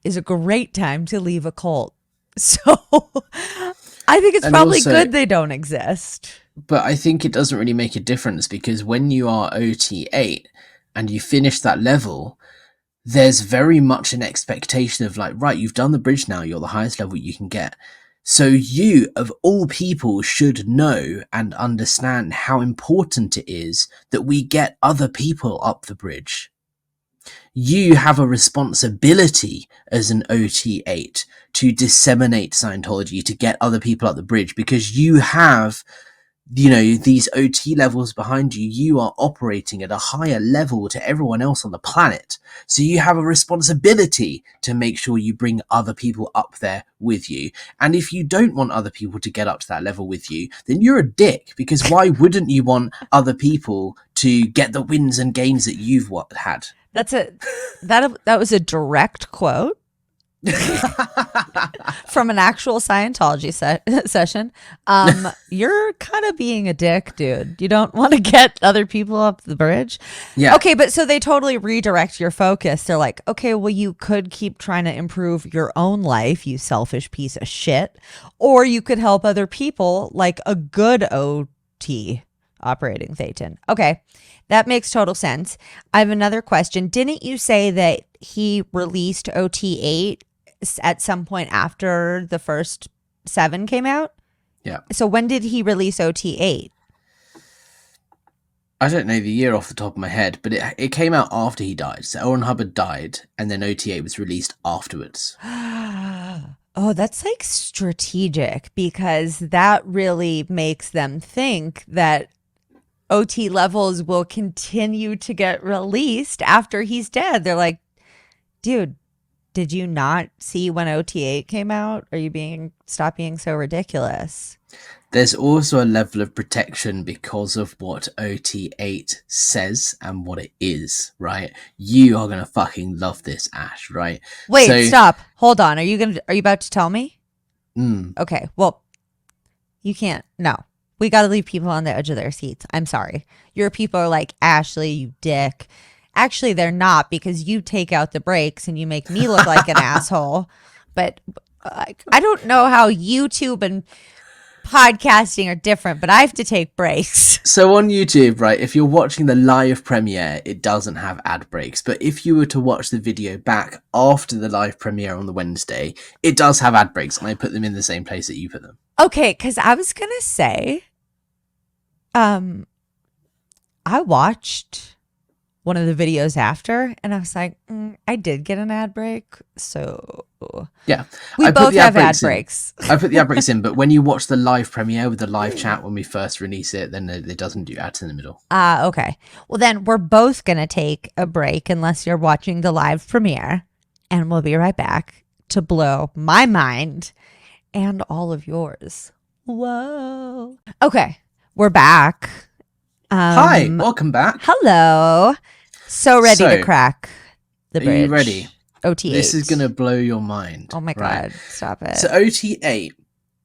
Speaker 1: is a great time to leave a cult. So I think it's probably also good they don't exist.
Speaker 2: But I think it doesn't really make a difference, because when you are OT 8 and you finish that level, there's very much an expectation of like, right, you've done the bridge now, you're the highest level you can get. So you, of all people, should know and understand how important it is that we get other people up the bridge. You have a responsibility as an OT 8 to disseminate Scientology, to get other people up the bridge, because you have... these OT levels behind you. You are operating at a higher level to everyone else on the planet. So you have a responsibility to make sure you bring other people up there with you. And if you don't want other people to get up to that level with you, then you're a dick, because why wouldn't you want other people to get the wins and gains that you've had?
Speaker 1: That was a direct quote from an actual Scientology session. You're kind of being a dick, dude. You don't want to get other people up the bridge.
Speaker 2: Yeah.
Speaker 1: Okay, but so they totally redirect your focus. They're like, okay, well, you could keep trying to improve your own life, you selfish piece of shit, or you could help other people like a good OT operating Thetan. Okay, that makes total sense. I have another question. Didn't you say that he released OT 8 at some point after the first 7 came out?
Speaker 2: Yeah.
Speaker 1: So when did he release OT 8?
Speaker 2: I don't know the year off the top of my head, but it came out after he died. So L. Ron Hubbard died, and then OT 8 was released afterwards.
Speaker 1: Oh, that's like strategic, because that really makes them think that OT levels will continue to get released after he's dead. They're like, dude, Did you not see when OT8 came out? Are you stop being so ridiculous?
Speaker 2: There's also a level of protection because of what OT8 says and what it is, right? You are gonna fucking love this, Ash, right?
Speaker 1: Wait, stop. Hold on. Are you about to tell me? Okay. Well, you can't. No. We got to leave people on the edge of their seats. I'm sorry. Your people are like, Ashley, you dick. Actually, they're not, because you take out the breaks and you make me look like an asshole. But I don't know how YouTube and podcasting are different, but I have to take breaks.
Speaker 2: So on YouTube, right, if you're watching the live premiere, it doesn't have ad breaks. But if you were to watch the video back after the live premiere on the Wednesday, it does have ad breaks, and I put them in the same place that you put them.
Speaker 1: Okay, because I was going to say, I watched one of the videos after, and I was like, I did get an ad break, so
Speaker 2: yeah,
Speaker 1: we both have ad breaks.
Speaker 2: I put the ad breaks in, but when you watch the live premiere with the live chat when we first release it, then it doesn't do ads in the middle.
Speaker 1: Okay. Well, then we're both gonna take a break unless you're watching the live premiere, and we'll be right back to blow my mind and all of yours. Whoa. Okay, we're back.
Speaker 2: Hi, welcome back.
Speaker 1: Hello. So ready to crack the bridge.
Speaker 2: Are you ready?
Speaker 1: OT8.
Speaker 2: This is going to blow your mind.
Speaker 1: Oh my God. Stop it.
Speaker 2: So OT8,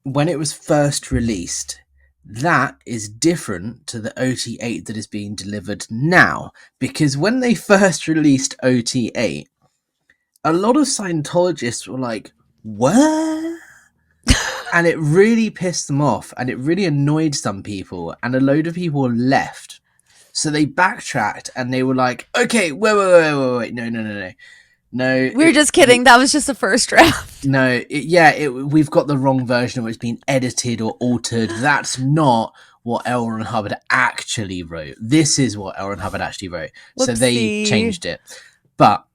Speaker 2: when it was first released, that is different to the OT8 that is being delivered now. Because when they first released OT8, a lot of Scientologists were like, what? And it really pissed them off, and it really annoyed some people, and a load of people left. So they backtracked, and they were like, okay, wait, no.
Speaker 1: We're just kidding. That was just the first draft.
Speaker 2: No, we've got the wrong version of it. It's been edited or altered. That's not what L. Ron Hubbard actually wrote. This is what L. Ron Hubbard actually wrote. Whoopsie. So they changed it. But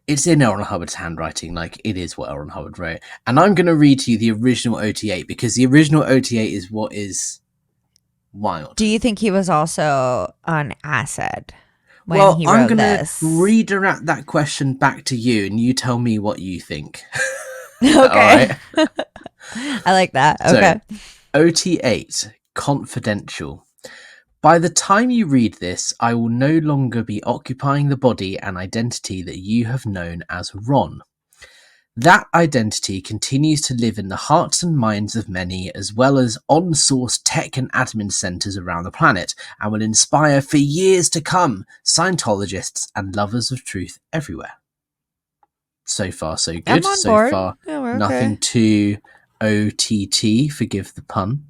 Speaker 2: it's in L. Ron Hubbard's handwriting, like it is what L. Ron Hubbard wrote. And I'm going to read to you the original OT8, because the original OT8 is what is wild.
Speaker 1: Do you think he was also on acid when he wrote
Speaker 2: I'm going
Speaker 1: to
Speaker 2: redirect that question back to you, and you tell me what you think.
Speaker 1: Okay. All right? I like that. Okay.
Speaker 2: So, OT8, confidential. By the time you read this, I will no longer be occupying the body and identity that you have known as Ron. That identity continues to live in the hearts and minds of many, as well as on-source tech and admin centers around the planet, and will inspire for years to come Scientologists and lovers of truth everywhere. So far, so good.
Speaker 1: I'm on
Speaker 2: so
Speaker 1: board.
Speaker 2: far,
Speaker 1: yeah,
Speaker 2: nothing too OTT, forgive the pun.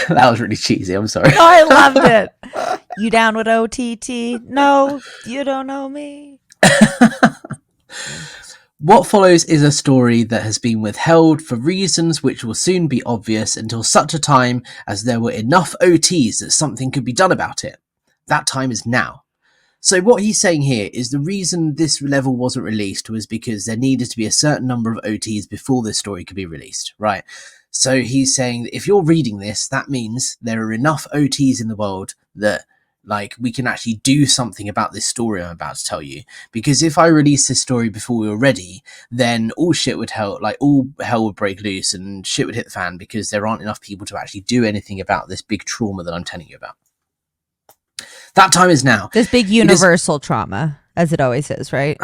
Speaker 2: That was really cheesy, I'm sorry.
Speaker 1: Oh, I loved it. You down with OTT? No, you don't know me.
Speaker 2: What follows is a story that has been withheld for reasons which will soon be obvious until such a time as there were enough OTs that something could be done about it. That time is now. So what he's saying here is the reason this level wasn't released was because there needed to be a certain number of OTs before this story could be released, right? So he's saying that if you're reading this, that means there are enough OTs in the world that like we can actually do something about this story I'm about to tell you. Because if I release this story before we were ready, then all hell would break loose and shit would hit the fan, because there aren't enough people to actually do anything about this big trauma that I'm telling you about. That time is now.
Speaker 1: This big universal trauma, as it always is, right?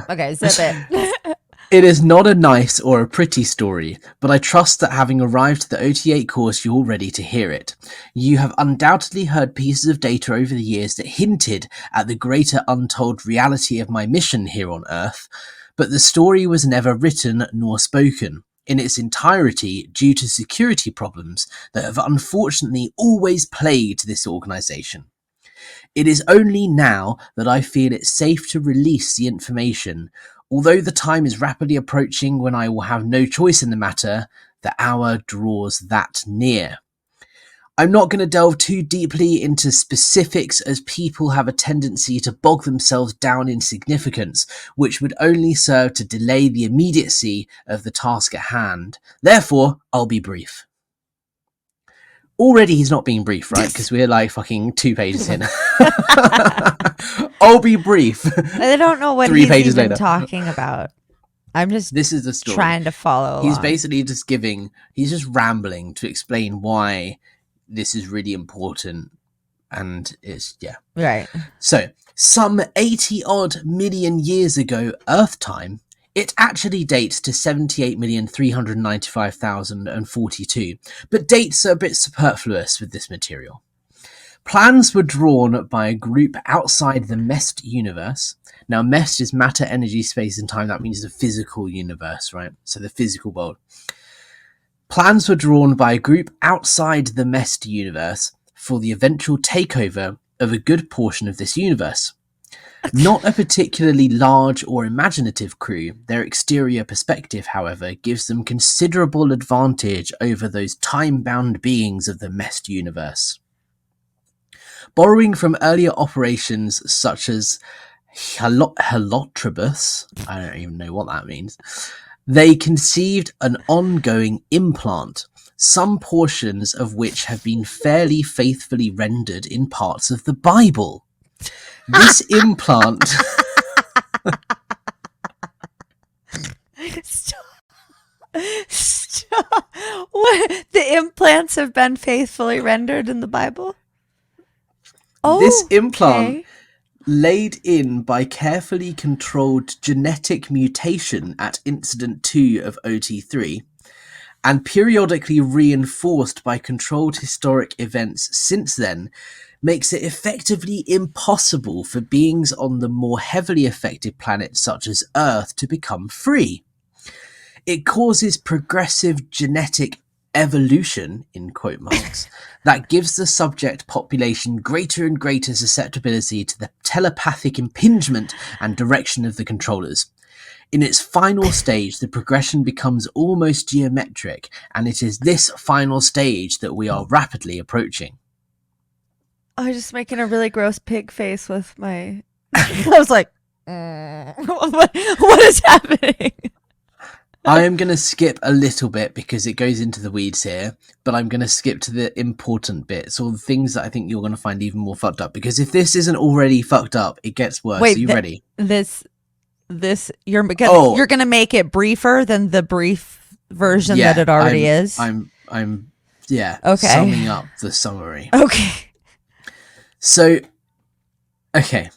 Speaker 1: Okay, zip it.
Speaker 2: It is not a nice or a pretty story, but I trust that having arrived at the OT8 course, you're all ready to hear it. You have undoubtedly heard pieces of data over the years that hinted at the greater untold reality of my mission here on Earth, but the story was never written nor spoken in its entirety due to security problems that have unfortunately always plagued this organization. It is only now that I feel it safe to release the information. Although the time is rapidly approaching when I will have no choice in the matter, the hour draws that near. I'm not going to delve too deeply into specifics, as people have a tendency to bog themselves down in significance, which would only serve to delay the immediacy of the task at hand. Therefore, I'll be brief. Already he's not being brief, right? Because we're like fucking 2 pages in. I'll be brief.
Speaker 1: I don't know what
Speaker 2: 3
Speaker 1: he's
Speaker 2: pages
Speaker 1: even
Speaker 2: later.
Speaker 1: talking about. I'm just
Speaker 2: This is the story.
Speaker 1: trying to follow
Speaker 2: He's
Speaker 1: along.
Speaker 2: basically just he's just rambling to explain why this is really important. And it's, yeah.
Speaker 1: Right.
Speaker 2: So, some 80 odd million years ago, Earth time, it actually dates to 78,395,042, but dates are a bit superfluous with this material. Plans were drawn by a group outside the MEST universe. Now, MEST is matter, energy, space, and time. That means the physical universe, right? So the physical world. Plans were drawn by a group outside the MEST universe for the eventual takeover of a good portion of this universe. Not a particularly large or imaginative crew, their exterior perspective, however, gives them considerable advantage over those time-bound beings of the MEST universe. Borrowing from earlier operations such as Helotribus, I don't even know what that means, they conceived an ongoing implant, some portions of which have been fairly faithfully rendered in parts of the Bible. This implant...
Speaker 1: Stop. What? The implants have been faithfully rendered in the Bible? Oh,
Speaker 2: This implant,
Speaker 1: okay.
Speaker 2: laid in by carefully controlled genetic mutation at Incident 2 of OT3, and periodically reinforced by controlled historic events since then, makes it effectively impossible for beings on the more heavily affected planets such as Earth to become free. It causes progressive genetic evolution, in quote marks, that gives the subject population greater and greater susceptibility to the telepathic impingement and direction of the controllers. In its final stage, the progression becomes almost geometric, and it is this final stage that we are rapidly approaching.
Speaker 1: I was just making a really gross pig face with my... I was like, what is happening?
Speaker 2: I am going to skip a little bit because it goes into the weeds here, but I'm going to skip to the important bits, or the things that I think you're going to find even more fucked up, because if this isn't already fucked up, it gets worse.
Speaker 1: Wait,
Speaker 2: Are you ready?
Speaker 1: You're gonna make it briefer than the brief version that it already is.
Speaker 2: I'm
Speaker 1: Okay.
Speaker 2: summing up the summary.
Speaker 1: Okay.
Speaker 2: So, okay.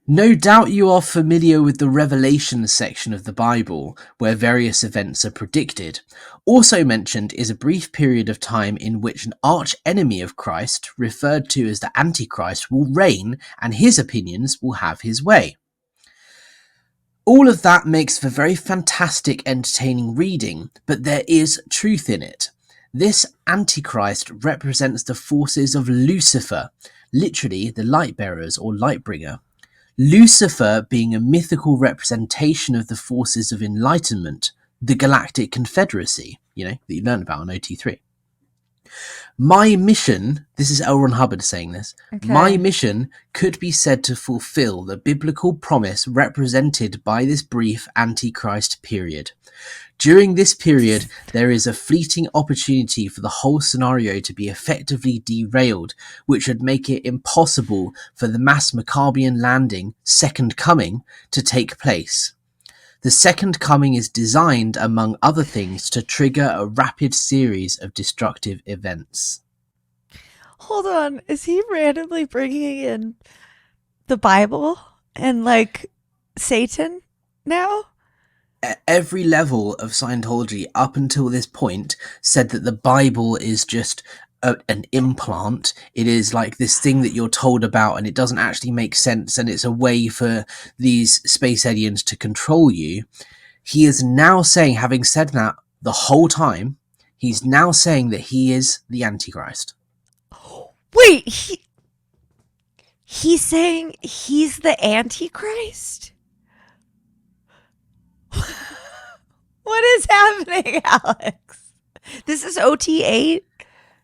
Speaker 2: No doubt you are familiar with the Revelation section of the Bible, where various events are predicted. Also mentioned is a brief period of time in which an arch enemy of Christ, referred to as the Antichrist, will reign, and his opinions will have his way. All of that makes for very fantastic, entertaining reading, but there is truth in it. This Antichrist represents the forces of Lucifer, literally the light bearers or light bringer. Lucifer being a mythical representation of the forces of enlightenment, the Galactic Confederacy, that you learned about on OT3. My mission, this is L. Ron Hubbard saying this,
Speaker 1: Okay.
Speaker 2: My mission could be said to fulfill the biblical promise represented by this brief Antichrist period. During this period, there is a fleeting opportunity for the whole scenario to be effectively derailed, which would make it impossible for the mass Maccabean landing, Second Coming, to take place. The Second Coming is designed, among other things, to trigger a rapid series of destructive events.
Speaker 1: Hold on. Is he randomly bringing in the Bible and Satan now?
Speaker 2: At every level of Scientology up until this point said that the Bible is just an implant. It is like this thing that you're told about and it doesn't actually make sense, and it's a way for these space aliens to control you. He is now saying, having said that the whole time, he's now saying that he is the Antichrist.
Speaker 1: Wait, he's saying he's the Antichrist? What is happening, Alex? This is OT8?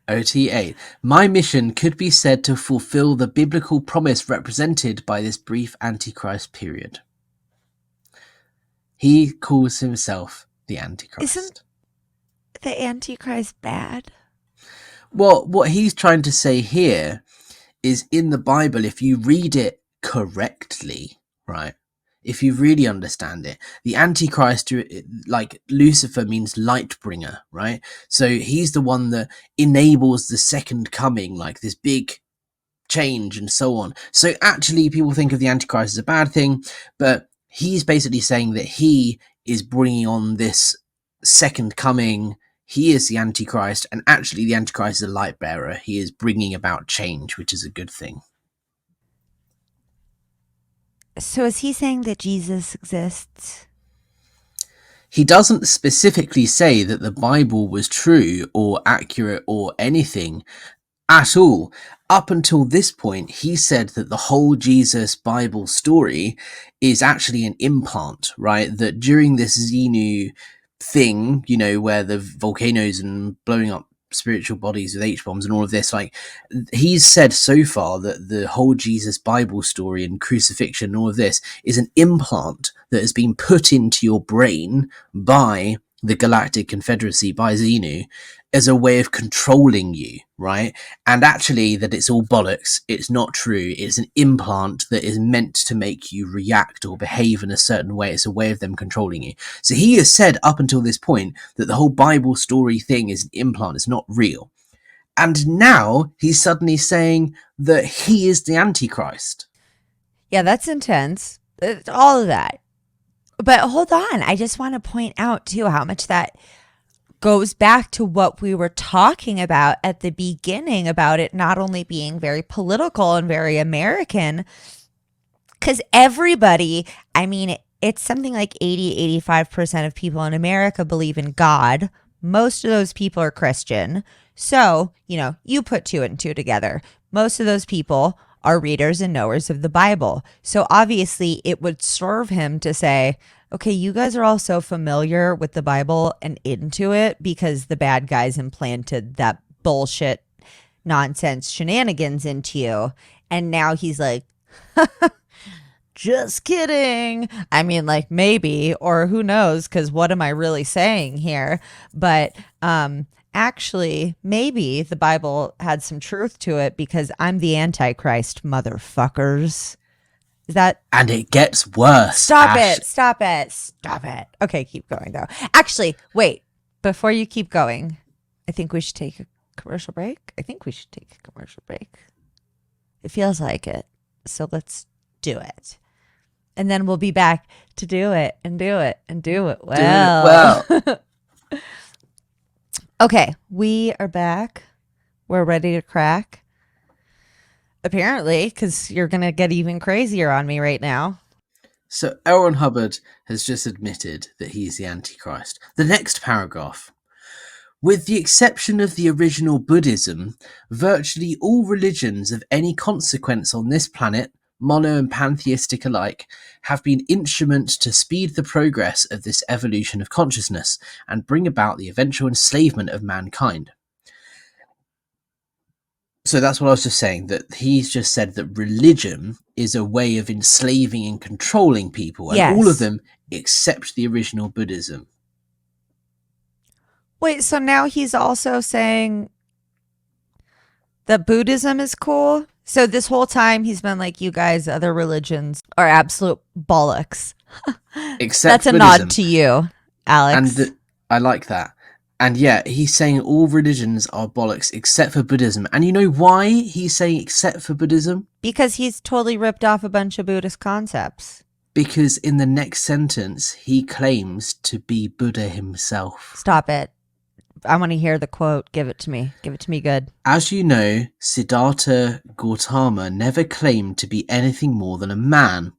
Speaker 2: OT8. My mission could be said to fulfill the biblical promise represented by this brief Antichrist period. He calls himself the Antichrist.
Speaker 1: Isn't the Antichrist bad?
Speaker 2: Well, what he's trying to say here is in the Bible, if you read it correctly, right? If you really understand it, the Antichrist, like Lucifer, means light bringer, right? So he's the one that enables the second coming, like this big change and so on. So actually, people think of the Antichrist as a bad thing, but he's basically saying that he is bringing on this second coming. He is the Antichrist, and actually the Antichrist is a light bearer. He is bringing about change, which is a good thing.
Speaker 1: So is he saying that Jesus exists?
Speaker 2: He doesn't specifically say that the Bible was true or accurate or anything at all. Up until this point, he said that the whole Jesus Bible story is actually an implant, right? That during this Xenu thing, you know, where the volcanoes and blowing up spiritual bodies with H-bombs and all of this, like, he's said so far that the whole Jesus Bible story and crucifixion and all of this is an implant that has been put into your brain by the Galactic Confederacy, by Xenu, as a way of controlling you, right? And actually that it's all bollocks. It's not true. It's an implant that is meant to make you react or behave in a certain way. It's a way of them controlling you. So he has said up until this point that the whole Bible story thing is an implant. It's not real. And now he's suddenly saying that he is the Antichrist.
Speaker 1: Yeah, that's intense. All of that. But hold on. I just want to point out, too, how much that goes back to what we were talking about at the beginning about it not only being very political and very American, because everybody, I mean, it's something like 80-85% of people in America believe in God. Most of those people are Christian. So, you know, you put two and two together. Most of those people are readers and knowers of the Bible. So obviously it would serve him to say, okay, you guys are all so familiar with the Bible and into it because the bad guys implanted that bullshit nonsense shenanigans into you. And now he's like, just kidding. I mean, like, maybe, or who knows, because what am I really saying here? But actually, maybe the Bible had some truth to it because I'm the Antichrist, motherfuckers. Is that?
Speaker 2: And it gets worse.
Speaker 1: Stop
Speaker 2: Ash.
Speaker 1: it. Stop it. Stop it. Okay, keep going, though. Actually, wait. Before you keep going, I think we should take a commercial break. It feels like it. So let's do it. And then we'll be back to do it and do it and do it well.
Speaker 2: Do it well.
Speaker 1: Okay, we are back. We're ready to crack. Apparently, because you're going to get even crazier on me right now.
Speaker 2: So L. Ron Hubbard has just admitted that he's the Antichrist. The next paragraph. With the exception of the original Buddhism, virtually all religions of any consequence on this planet, mono and pantheistic alike, have been instruments to speed the progress of this evolution of consciousness and bring about the eventual enslavement of mankind. So that's what I was just saying, that he's just said that religion is a way of enslaving and controlling people, and
Speaker 1: Yes.
Speaker 2: all of them except the original Buddhism.
Speaker 1: Wait, so now he's also saying that Buddhism is cool? So this whole time he's been like, you guys, other religions are absolute bollocks.
Speaker 2: Except
Speaker 1: That's a
Speaker 2: Buddhism.
Speaker 1: nod to you, Alex.
Speaker 2: And I like that. And yeah, he's saying all religions are bollocks except for Buddhism. And you know why he's saying except for Buddhism?
Speaker 1: Because he's totally ripped off a bunch of Buddhist concepts.
Speaker 2: Because in the next sentence, he claims to be Buddha himself.
Speaker 1: Stop it. I want to hear the quote. Give it to me. Give it to me good.
Speaker 2: As you know, Siddhartha Gautama never claimed to be anything more than a man.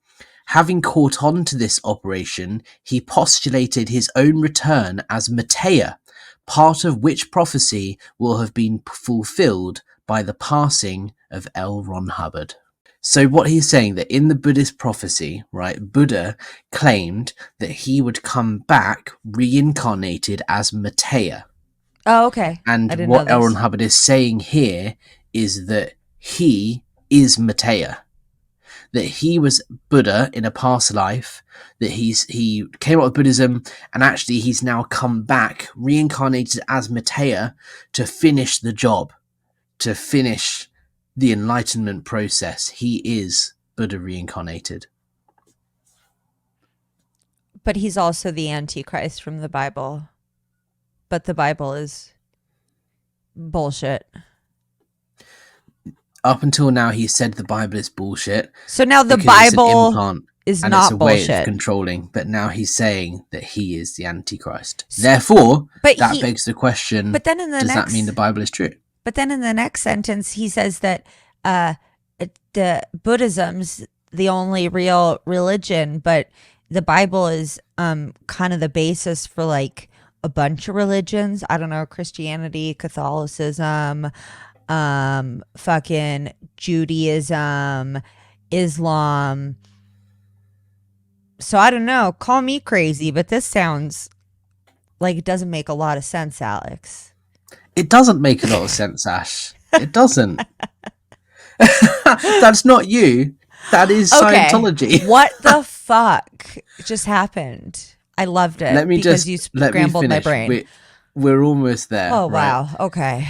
Speaker 2: Having caught on to this operation, he postulated his own return as Maitreya, part of which prophecy will have been fulfilled by the passing of L. Ron Hubbard. So what he's saying, that in the Buddhist prophecy, right, Buddha claimed that he would come back reincarnated as Maitreya.
Speaker 1: Oh, okay.
Speaker 2: And what L. Ron Hubbard is saying here is that he is Maitreya. That he was Buddha in a past life, that he came up with Buddhism, and actually he's now come back, reincarnated as Maitreya, to finish the job. to finish the enlightenment process. He is Buddha reincarnated.
Speaker 1: But he's also the Antichrist from the Bible. But the Bible is bullshit.
Speaker 2: Up until now, he said the Bible is bullshit.
Speaker 1: So now the Bible is
Speaker 2: and
Speaker 1: not
Speaker 2: it's a
Speaker 1: bullshit.
Speaker 2: way of controlling. But now he's saying that he is the Antichrist. Therefore, that begs the question,
Speaker 1: but then in the
Speaker 2: does that mean the Bible is true?
Speaker 1: But then in the next sentence, he says that the Buddhism's the only real religion, but the Bible is kind of the basis for like a bunch of religions. I don't know, Christianity, Catholicism, fucking Judaism, Islam. So I don't know, call me crazy, but this sounds like it doesn't make a lot of sense, Alex.
Speaker 2: It doesn't make a lot of sense, Ash. It doesn't. That's not you. That is Scientology.
Speaker 1: What the fuck just happened? I loved it. You scrambled my brain.
Speaker 2: We're almost there.
Speaker 1: Oh,
Speaker 2: right?
Speaker 1: wow. Okay.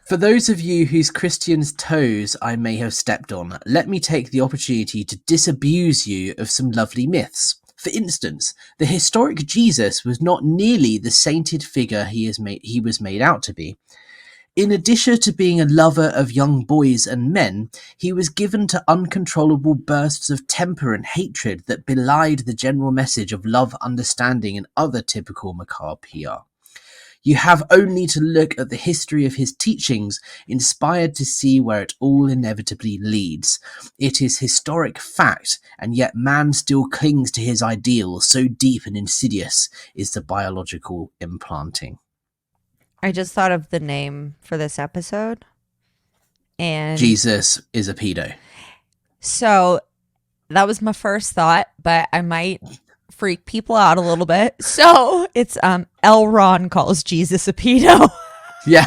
Speaker 2: For those of you whose Christian's toes I may have stepped on, let me take the opportunity to disabuse you of some lovely myths. For instance, the historic Jesus was not nearly the sainted figure he was made out to be. In addition to being a lover of young boys and men, he was given to uncontrollable bursts of temper and hatred that belied the general message of love, understanding, and other typical macabre PR. You have only to look at the history of his teachings, inspired to see where it all inevitably leads. It is historic fact, and yet man still clings to his ideals, so deep and insidious is the biological implanting.
Speaker 1: I just thought of the name for this episode. And
Speaker 2: Jesus is a pedo.
Speaker 1: So that was my first thought, but I might freak people out a little bit. So it's L. Ron calls Jesus a pedo.
Speaker 2: Yeah.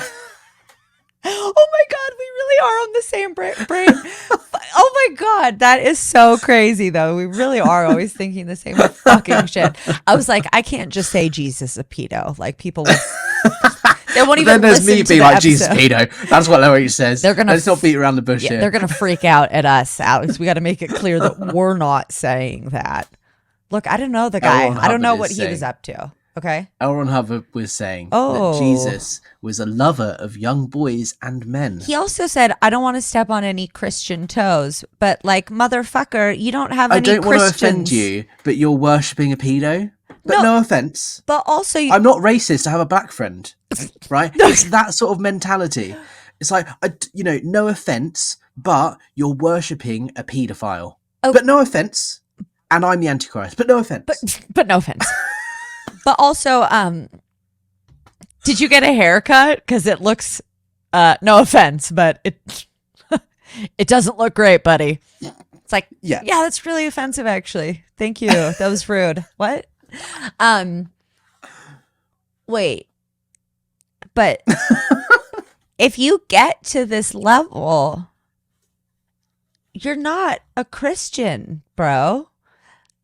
Speaker 1: Oh my God, we really are on the same brain. Oh my God, that is so crazy though. We really are always thinking the same fucking shit. I was like, I can't just say Jesus a pedo. Like people will... They won't even
Speaker 2: then there's
Speaker 1: listen
Speaker 2: me
Speaker 1: to
Speaker 2: being
Speaker 1: the
Speaker 2: like,
Speaker 1: episode.
Speaker 2: Jesus pedo. That's what Larry says. Let's not beat around the bush here.
Speaker 1: They're going to freak out at us, Alex. We got to make it clear that we're not saying that. Look, I don't know the guy. I don't know what he was up to. Okay.
Speaker 2: L. Ron Hubbard was saying that Jesus was a lover of young boys and men.
Speaker 1: He also said, I don't want to step on any Christian toes, but like, motherfucker, you don't have any Christians.
Speaker 2: I don't want to offend you, but you're worshipping a pedo. But no offense.
Speaker 1: But also,
Speaker 2: I'm not racist. I have a black friend, right? It's that sort of mentality. It's like, no offense, but you're worshipping a pedophile. Oh. But no offense, and I'm the Antichrist. But no offense.
Speaker 1: But no offense. But also, did you get a haircut? Because it looks, no offense, but it doesn't look great, buddy. It's like, yeah, that's really offensive, actually. Thank you. That was rude. What? Wait, but if you get to this level, you're not a Christian, bro.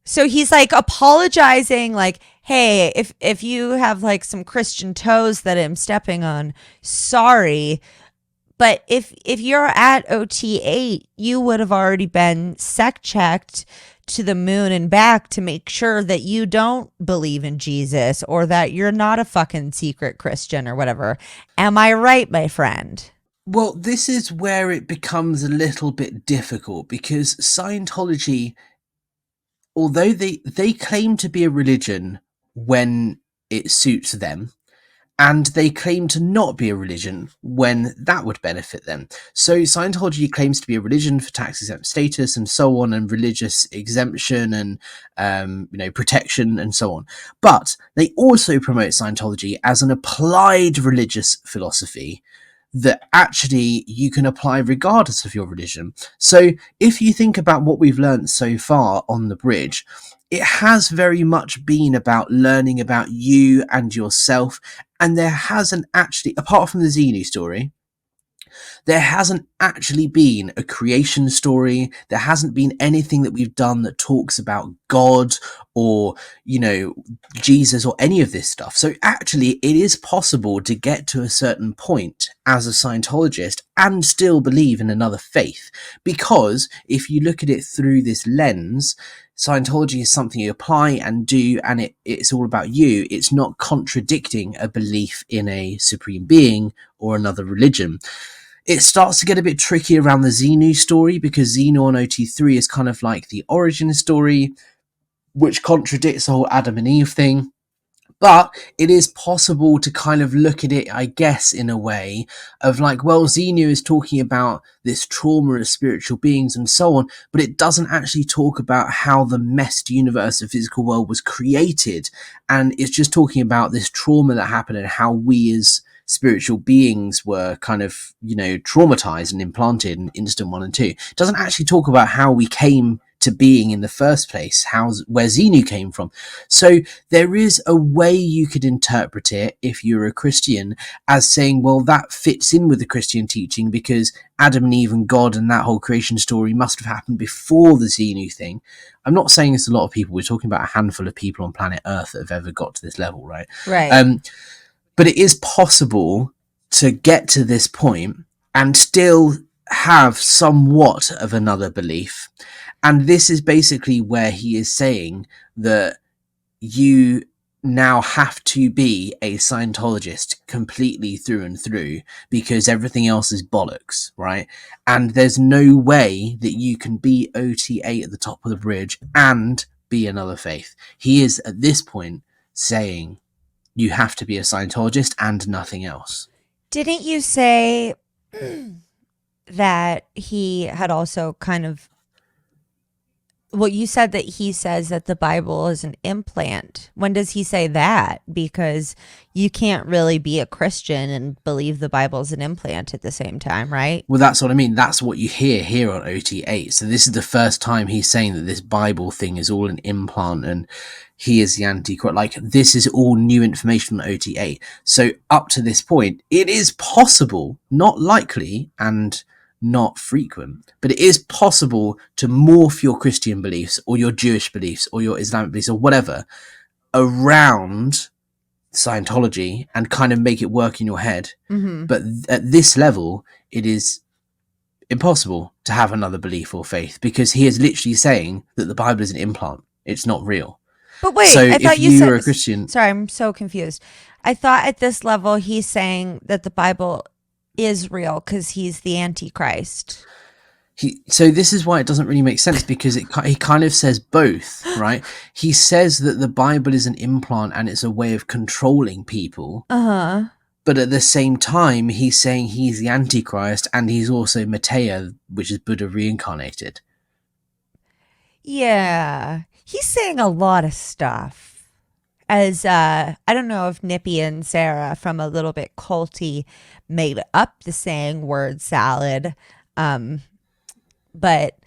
Speaker 1: So he's like apologizing, like, hey, if you have like some Christian toes that I'm stepping on, sorry. But if you're at OT8, you would have already been sect checked to the moon and back to make sure that you don't believe in Jesus or that you're not a fucking secret Christian or whatever. Am I right, my friend?
Speaker 2: Well, this is where it becomes a little bit difficult because Scientology, although they claim to be a religion when it suits them, and they claim to not be a religion when that would benefit them. So Scientology claims to be a religion for tax exempt status and so on, and religious exemption and protection and so on. But they also promote Scientology as an applied religious philosophy that actually you can apply regardless of your religion. So if you think about what we've learned so far on the bridge, it has very much been about learning about you and yourself. And there hasn't actually, apart from the Xenu story, There hasn't actually been a creation story. There hasn't been anything that we've done that talks about God or, Jesus or any of this stuff. So actually, it is possible to get to a certain point as a Scientologist and still believe in another faith. Because if you look at it through this lens, Scientology is something you apply and do, and it's all about you. It's not contradicting a belief in a supreme being or another religion. It starts to get a bit tricky around the Xenu story, because Xenu on OT3 is kind of like the origin story, which contradicts the whole Adam and Eve thing. But it is possible to kind of look at it, I guess, in a way of like, well, Xenu is talking about this trauma of spiritual beings and so on, but it doesn't actually talk about how the messed universe of physical world was created. And it's just talking about this trauma that happened and how we as spiritual beings were kind of, traumatized and implanted in Instant 1 and 2. It doesn't actually talk about how we came to being in the first place, where Xenu came from. So there is a way you could interpret it if you're a Christian as saying, well, that fits in with the Christian teaching because Adam and Eve and God and that whole creation story must have happened before the Xenu thing. I'm not saying it's a lot of people. We're talking about a handful of people on planet Earth that have ever got to this level, right?
Speaker 1: Right.
Speaker 2: But it is possible to get to this point and still have somewhat of another belief. And this is basically where he is saying that you now have to be a Scientologist completely through and through because everything else is bollocks, right? And there's no way that you can be OT8 at the top of the bridge and be another faith. He is at this point saying you have to be a Scientologist and nothing else.
Speaker 1: Didn't you say that he had also kind of, well, you said that he says that the Bible is an implant. When does he say that? Because you can't really be a Christian and believe the Bible is an implant at the same time, right?
Speaker 2: Well, that's what I mean. That's what you hear here on OT8. So this is the first time he's saying that this Bible thing is all an implant and he is the Antichrist. Like, this is all new information on OT8. So up to this point, it is possible, not likely, and not frequent, but it is possible to morph your Christian beliefs or your Jewish beliefs or your Islamic beliefs or whatever around Scientology and kind of make it work in your head.
Speaker 1: Mm-hmm.
Speaker 2: But at this level, it is impossible to have another belief or faith because he is literally saying that the Bible is an implant. It's not real.
Speaker 1: But wait,
Speaker 2: so
Speaker 1: I thought
Speaker 2: if
Speaker 1: you said,
Speaker 2: were a Christian,
Speaker 1: sorry, I'm so confused. I thought at this level he's saying that the Bible is real because he's the Antichrist.
Speaker 2: So this is why it doesn't really make sense because he kind of says both, right? He says that the Bible is an implant and it's a way of controlling people.
Speaker 1: Uh-huh.
Speaker 2: But at the same time, he's saying he's the Antichrist and he's also Maitreya, which is Buddha reincarnated.
Speaker 1: Yeah. He's saying a lot of stuff. As I don't know if Nippy and Sarah from A Little Bit Culty made up the saying word salad, but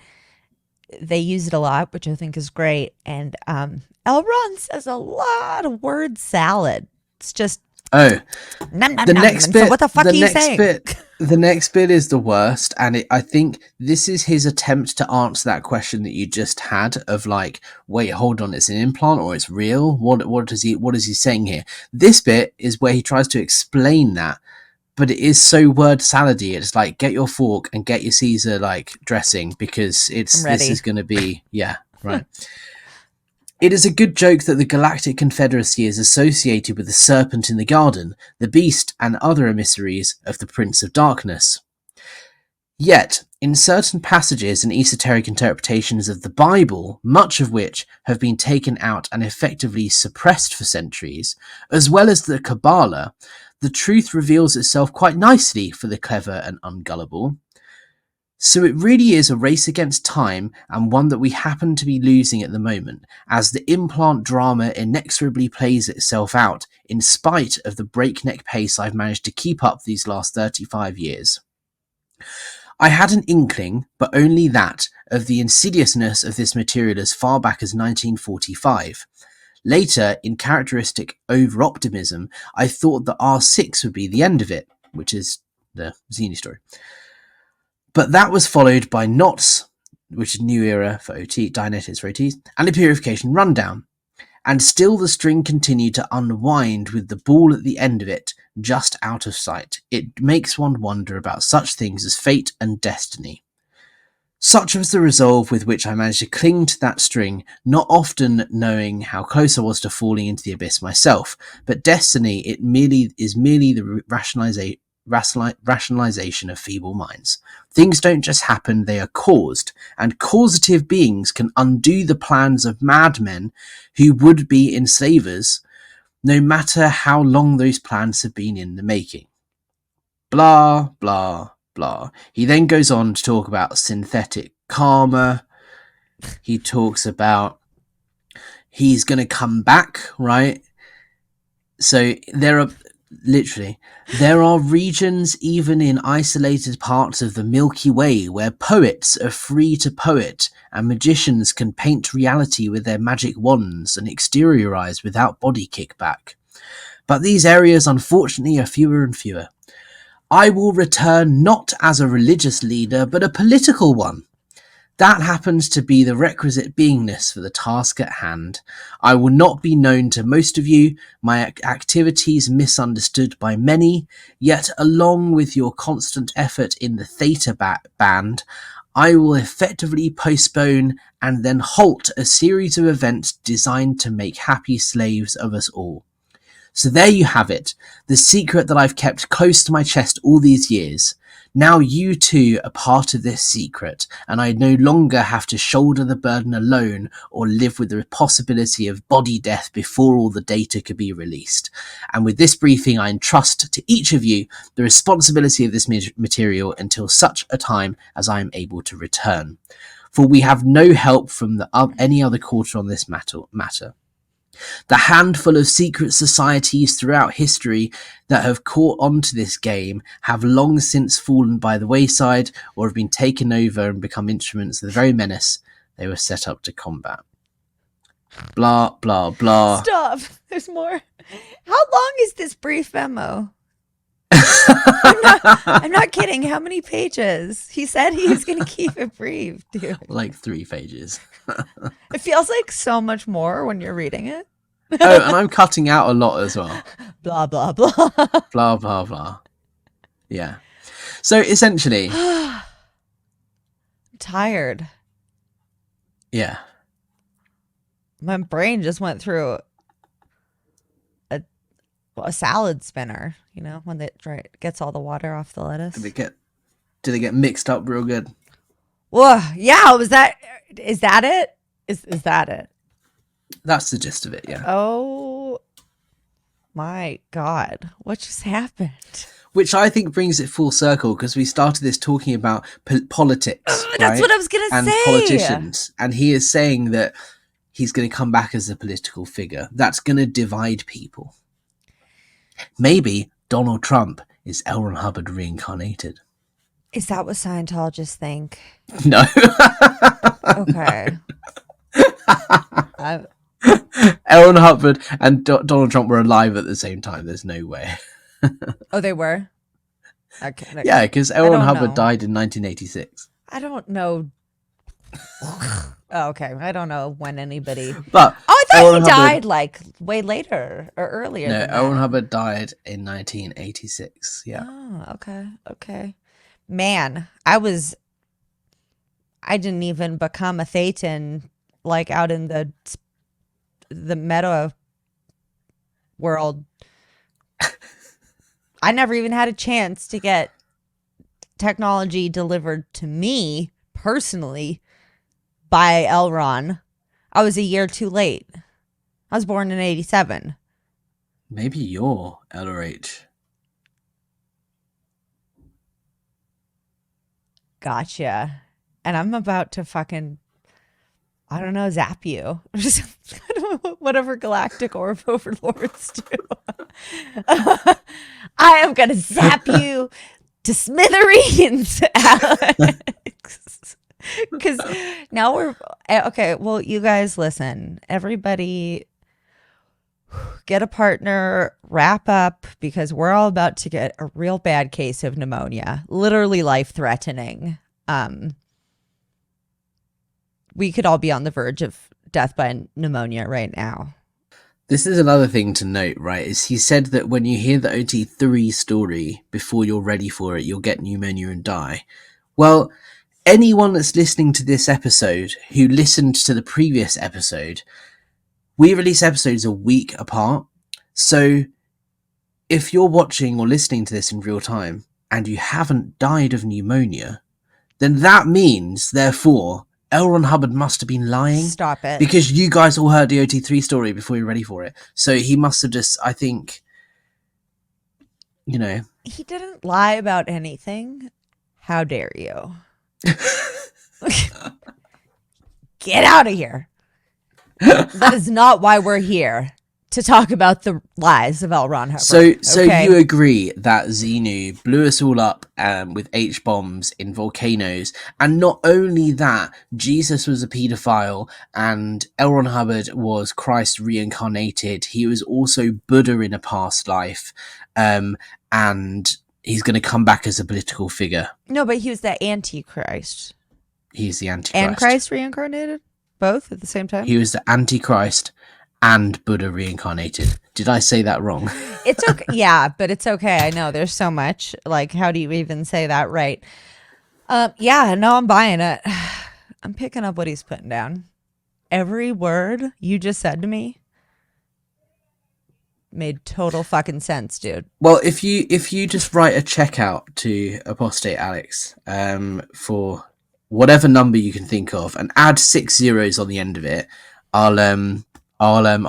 Speaker 1: they use it a lot, which I think is great. And L. Ron says a lot of word salad. It's just
Speaker 2: the next bit.
Speaker 1: So what the fuck are you saying?
Speaker 2: The next bit is the worst, and I think this is his attempt to answer that question that you just had of like, wait, hold on, it's an implant or it's real? What is he saying here? This bit is where he tries to explain that, but it is so word salady. It's like, get your fork and get your Caesar like dressing because this is going to be right. It is a good joke that the Galactic Confederacy is associated with the serpent in the garden, the beast, and other emissaries of the Prince of Darkness. Yet, in certain passages and esoteric interpretations of the Bible, much of which have been taken out and effectively suppressed for centuries, as well as the Kabbalah, the truth reveals itself quite nicely for the clever and ungullible. So it really is a race against time, and one that we happen to be losing at the moment, as the implant drama inexorably plays itself out, in spite of the breakneck pace I've managed to keep up these last 35 years. I had an inkling, but only that, of the insidiousness of this material as far back as 1945. Later, in characteristic over-optimism, I thought that R6 would be the end of it, which is the Zini story. But that was followed by knots, which is new era for OT, Dianetics for OTs, and a purification rundown. And still the string continued to unwind with the ball at the end of it, just out of sight. It makes one wonder about such things as fate and destiny. Such was the resolve with which I managed to cling to that string, not often knowing how close I was to falling into the abyss myself. But destiny, it is merely the rationalization of feeble minds. Things don't just happen, they are caused, and causative beings can undo the plans of madmen who would be enslavers, no matter how long those plans have been in the making. Blah, blah, blah. He then goes on to talk about synthetic karma. He talks about he's going to come back, right? So there are regions even in isolated parts of the Milky Way where poets are free to poet and magicians can paint reality with their magic wands and exteriorize without body kickback. But these areas unfortunately are fewer and fewer. I will return not as a religious leader, but a political one. That happens to be the requisite beingness for the task at hand. I will not be known to most of you, my activities misunderstood by many, yet along with your constant effort in the Theta band, I will effectively postpone and then halt a series of events designed to make happy slaves of us all. So there you have it, the secret that I've kept close to my chest all these years. Now you too are part of this secret, and I no longer have to shoulder the burden alone or live with the possibility of body death before all the data could be released. And with this briefing, I entrust to each of you the responsibility of this material until such a time as I am able to return. For we have no help from any other quarter on this matter. The handful of secret societies throughout history that have caught on to this game have long since fallen by the wayside or have been taken over and become instruments of the very menace they were set up to combat. Blah, blah, blah.
Speaker 1: Stop. There's more. How long is this brief memo? I'm not kidding. How many pages? He said he was going to keep it brief, dude.
Speaker 2: Like 3 pages.
Speaker 1: It feels like so much more when you're reading it.
Speaker 2: Oh, and I'm cutting out a lot as well.
Speaker 1: Blah, blah, blah.
Speaker 2: Blah, blah, blah. Yeah. So essentially...
Speaker 1: I'm tired.
Speaker 2: Yeah.
Speaker 1: My brain just went through a salad spinner, you know, when it gets all the water off the lettuce.
Speaker 2: Did it get mixed up real good?
Speaker 1: Whoa, yeah, is that it? Is that it?
Speaker 2: That's the gist of it, yeah.
Speaker 1: Oh my God, what just happened?
Speaker 2: Which I think brings it full circle, because we started this talking about politics.
Speaker 1: That's what I was going to say.
Speaker 2: And politicians. And he is saying that he's going to come back as a political figure. That's going to divide people. Maybe Donald Trump is L. Ron Hubbard reincarnated.
Speaker 1: Is that what Scientologists think?
Speaker 2: No.
Speaker 1: Okay.
Speaker 2: L. Ron Hubbard and Donald Trump were alive at the same time. There's no way.
Speaker 1: Oh, they were? Okay.
Speaker 2: Yeah, because L. Ron Hubbard died in 1986.
Speaker 1: I don't know. Oh, okay. I don't know when anybody...
Speaker 2: But
Speaker 1: I thought he died like way later or earlier.
Speaker 2: No, L. Ron Hubbard died in 1986. Yeah.
Speaker 1: Oh, okay. Man, I didn't even become a Thetan like out in the meta world. I never even had a chance to get technology delivered to me personally by L. Ron. I was a year too late. I was born in 87.
Speaker 2: Maybe you're LRH.
Speaker 1: Gotcha. And I'm about to fucking, I don't know, zap you. Whatever galactic orb overlords do. I am going to zap you to smithereens, Alex. Because now we're, okay, well, you guys listen. Everybody get a partner, wrap up, because we're all about to get a real bad case of pneumonia, literally life-threatening. We could all be on the verge of death by pneumonia right now.
Speaker 2: This is another thing to note, right? Is he said that when you hear the OT3 story before you're ready for it, you'll get pneumonia and die. Well, anyone that's listening to this episode who listened to the previous episode, we release episodes a week apart. So if you're watching or listening to this in real time and you haven't died of pneumonia, then that means, therefore, L. Ron Hubbard must have been lying.
Speaker 1: Stop it.
Speaker 2: Because you guys all heard the OT3 story before you were ready for it. So he must have just, I think, you know.
Speaker 1: He didn't lie about anything. How dare you? Get out of here. That is not why we're here, to talk about the lies of L. Ron Hubbard.
Speaker 2: So you agree that Xenu blew us all up with H-bombs in volcanoes, and not only that, Jesus was a paedophile and L. Ron Hubbard was Christ reincarnated. He was also Buddha in a past life, and he's going to come back as a political figure.
Speaker 1: No, but he was the Antichrist.
Speaker 2: He's the Antichrist.
Speaker 1: And Christ reincarnated? Both at the same time?
Speaker 2: He was the Antichrist and Buddha reincarnated. Did I say that wrong?
Speaker 1: It's okay. Yeah, but it's okay. I know there's so much. Like, how do you even say that right? Yeah, no, I'm buying it. I'm picking up what he's putting down. Every word you just said to me made total fucking sense, dude.
Speaker 2: Well, if you just write a check out to Apostate Alex for whatever number you can think of and add 6 zeros on the end of it, I'll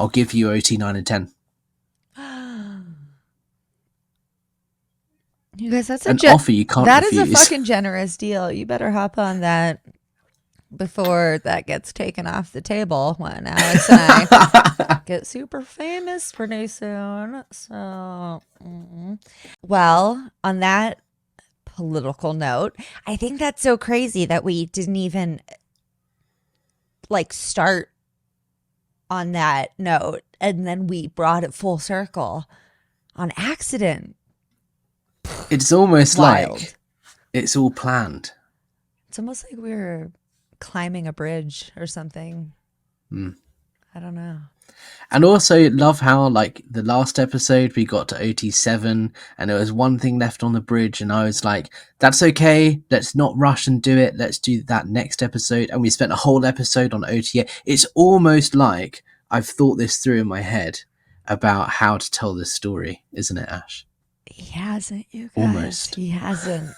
Speaker 2: give you OT9 and 10.
Speaker 1: You guys, that's
Speaker 2: an offer you can't refuse.
Speaker 1: That is a fucking generous deal. You better hop on that before that gets taken off the table when Alex and I get super famous pretty soon. So, well, on that political note, I think that's so crazy that we didn't even like start on that note, and then we brought it full circle on accident.
Speaker 2: It's almost
Speaker 1: Wild.
Speaker 2: like it's all planned.
Speaker 1: It's almost like we were climbing a bridge or something. I don't know.
Speaker 2: And also love how, like, the last episode we got to OT7 and there was one thing left on the bridge, and I was like, that's okay, let's not rush and do it, let's do that next episode. And we spent a whole episode on OT8. It's almost like I've thought this through in my head about how to tell this story, isn't it, Ash?
Speaker 1: He hasn't, you guys.
Speaker 2: Almost.
Speaker 1: He hasn't.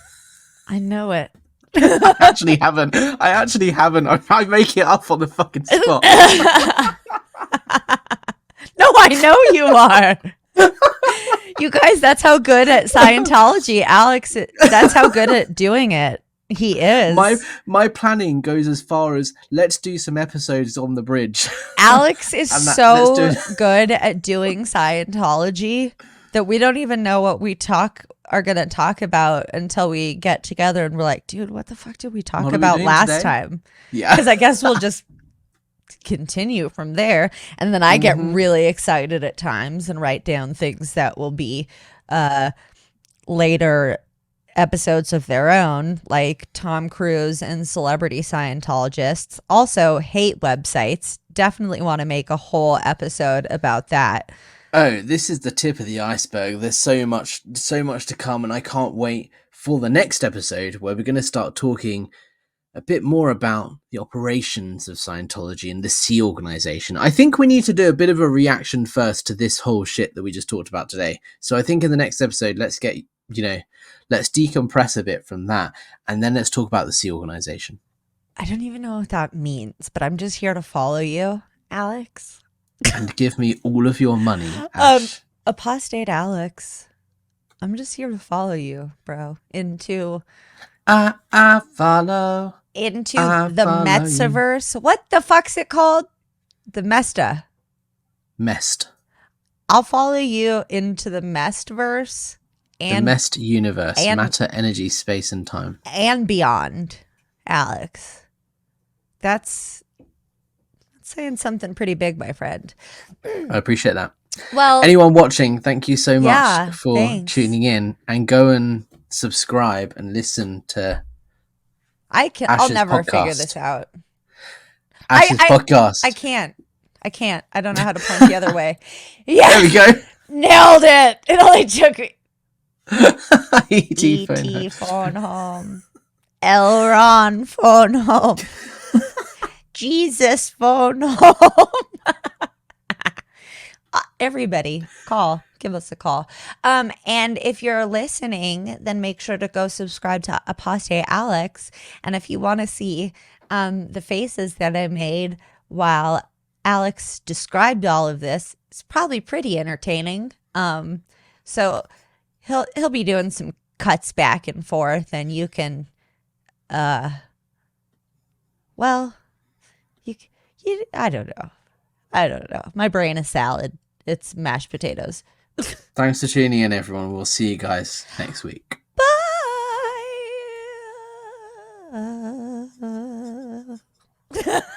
Speaker 1: I know it.
Speaker 2: I actually haven't. I make it up on the fucking spot.
Speaker 1: No, I know you are. You guys, that's how good at Scientology. Alex, that's how good at doing it. He is.
Speaker 2: My planning goes as far as, let's do some episodes on the bridge.
Speaker 1: Alex is so good at doing Scientology that we don't even know what we are going to talk about until we get together and we're like, dude, what the fuck did we talk about last time? Yeah. Because I guess we'll just continue from there. And then I get really excited at times and write down things that will be later episodes of their own, like Tom Cruise and celebrity Scientologists. Also hate websites. Definitely want to make a whole episode about that.
Speaker 2: Oh, this is the tip of the iceberg. There's so much to come, and I can't wait for the next episode where we're going to start talking a bit more about the operations of Scientology and the C organization. I think we need to do a bit of a reaction first to this whole shit that we just talked about today. So I think in the next episode, let's decompress a bit from that, and then let's talk about the C organization.
Speaker 1: I don't even know what that means, but I'm just here to follow you, Alex.
Speaker 2: And give me all of your money, Ash.
Speaker 1: Apostate Alex. I'm just here to follow you, bro. Into
Speaker 2: I follow.
Speaker 1: Into the Metsaverse. What the fuck's it called? The Mesta.
Speaker 2: Mest.
Speaker 1: I'll follow you into the Mestverse.
Speaker 2: And the Mest universe. And matter, energy, space, and time.
Speaker 1: And beyond, Alex. That's saying something pretty big, my friend.
Speaker 2: I appreciate that.
Speaker 1: Well,
Speaker 2: anyone watching, thank you so much
Speaker 1: yeah,
Speaker 2: for
Speaker 1: thanks.
Speaker 2: tuning in, and go and subscribe and listen to
Speaker 1: I'll
Speaker 2: Ash's
Speaker 1: never figure
Speaker 2: podcast.
Speaker 1: this out.
Speaker 2: Ash's podcast.
Speaker 1: I can't. I don't know how to point the other way. Yeah.
Speaker 2: There we go.
Speaker 1: Nailed it. It only took me.
Speaker 2: E.T.
Speaker 1: E.T. phone home. Elron phone home. Jesus phone home. Everybody, give us a call. And if you're listening, then make sure to go subscribe to Apostate Alex. And if you want to see the faces that I made while Alex described all of this, it's probably pretty entertaining. So he'll be doing some cuts back and forth, and you can, well, you I don't know. My brain is salad. It's mashed potatoes.
Speaker 2: Thanks for tuning in, everyone. We'll see you guys next week.
Speaker 1: Bye.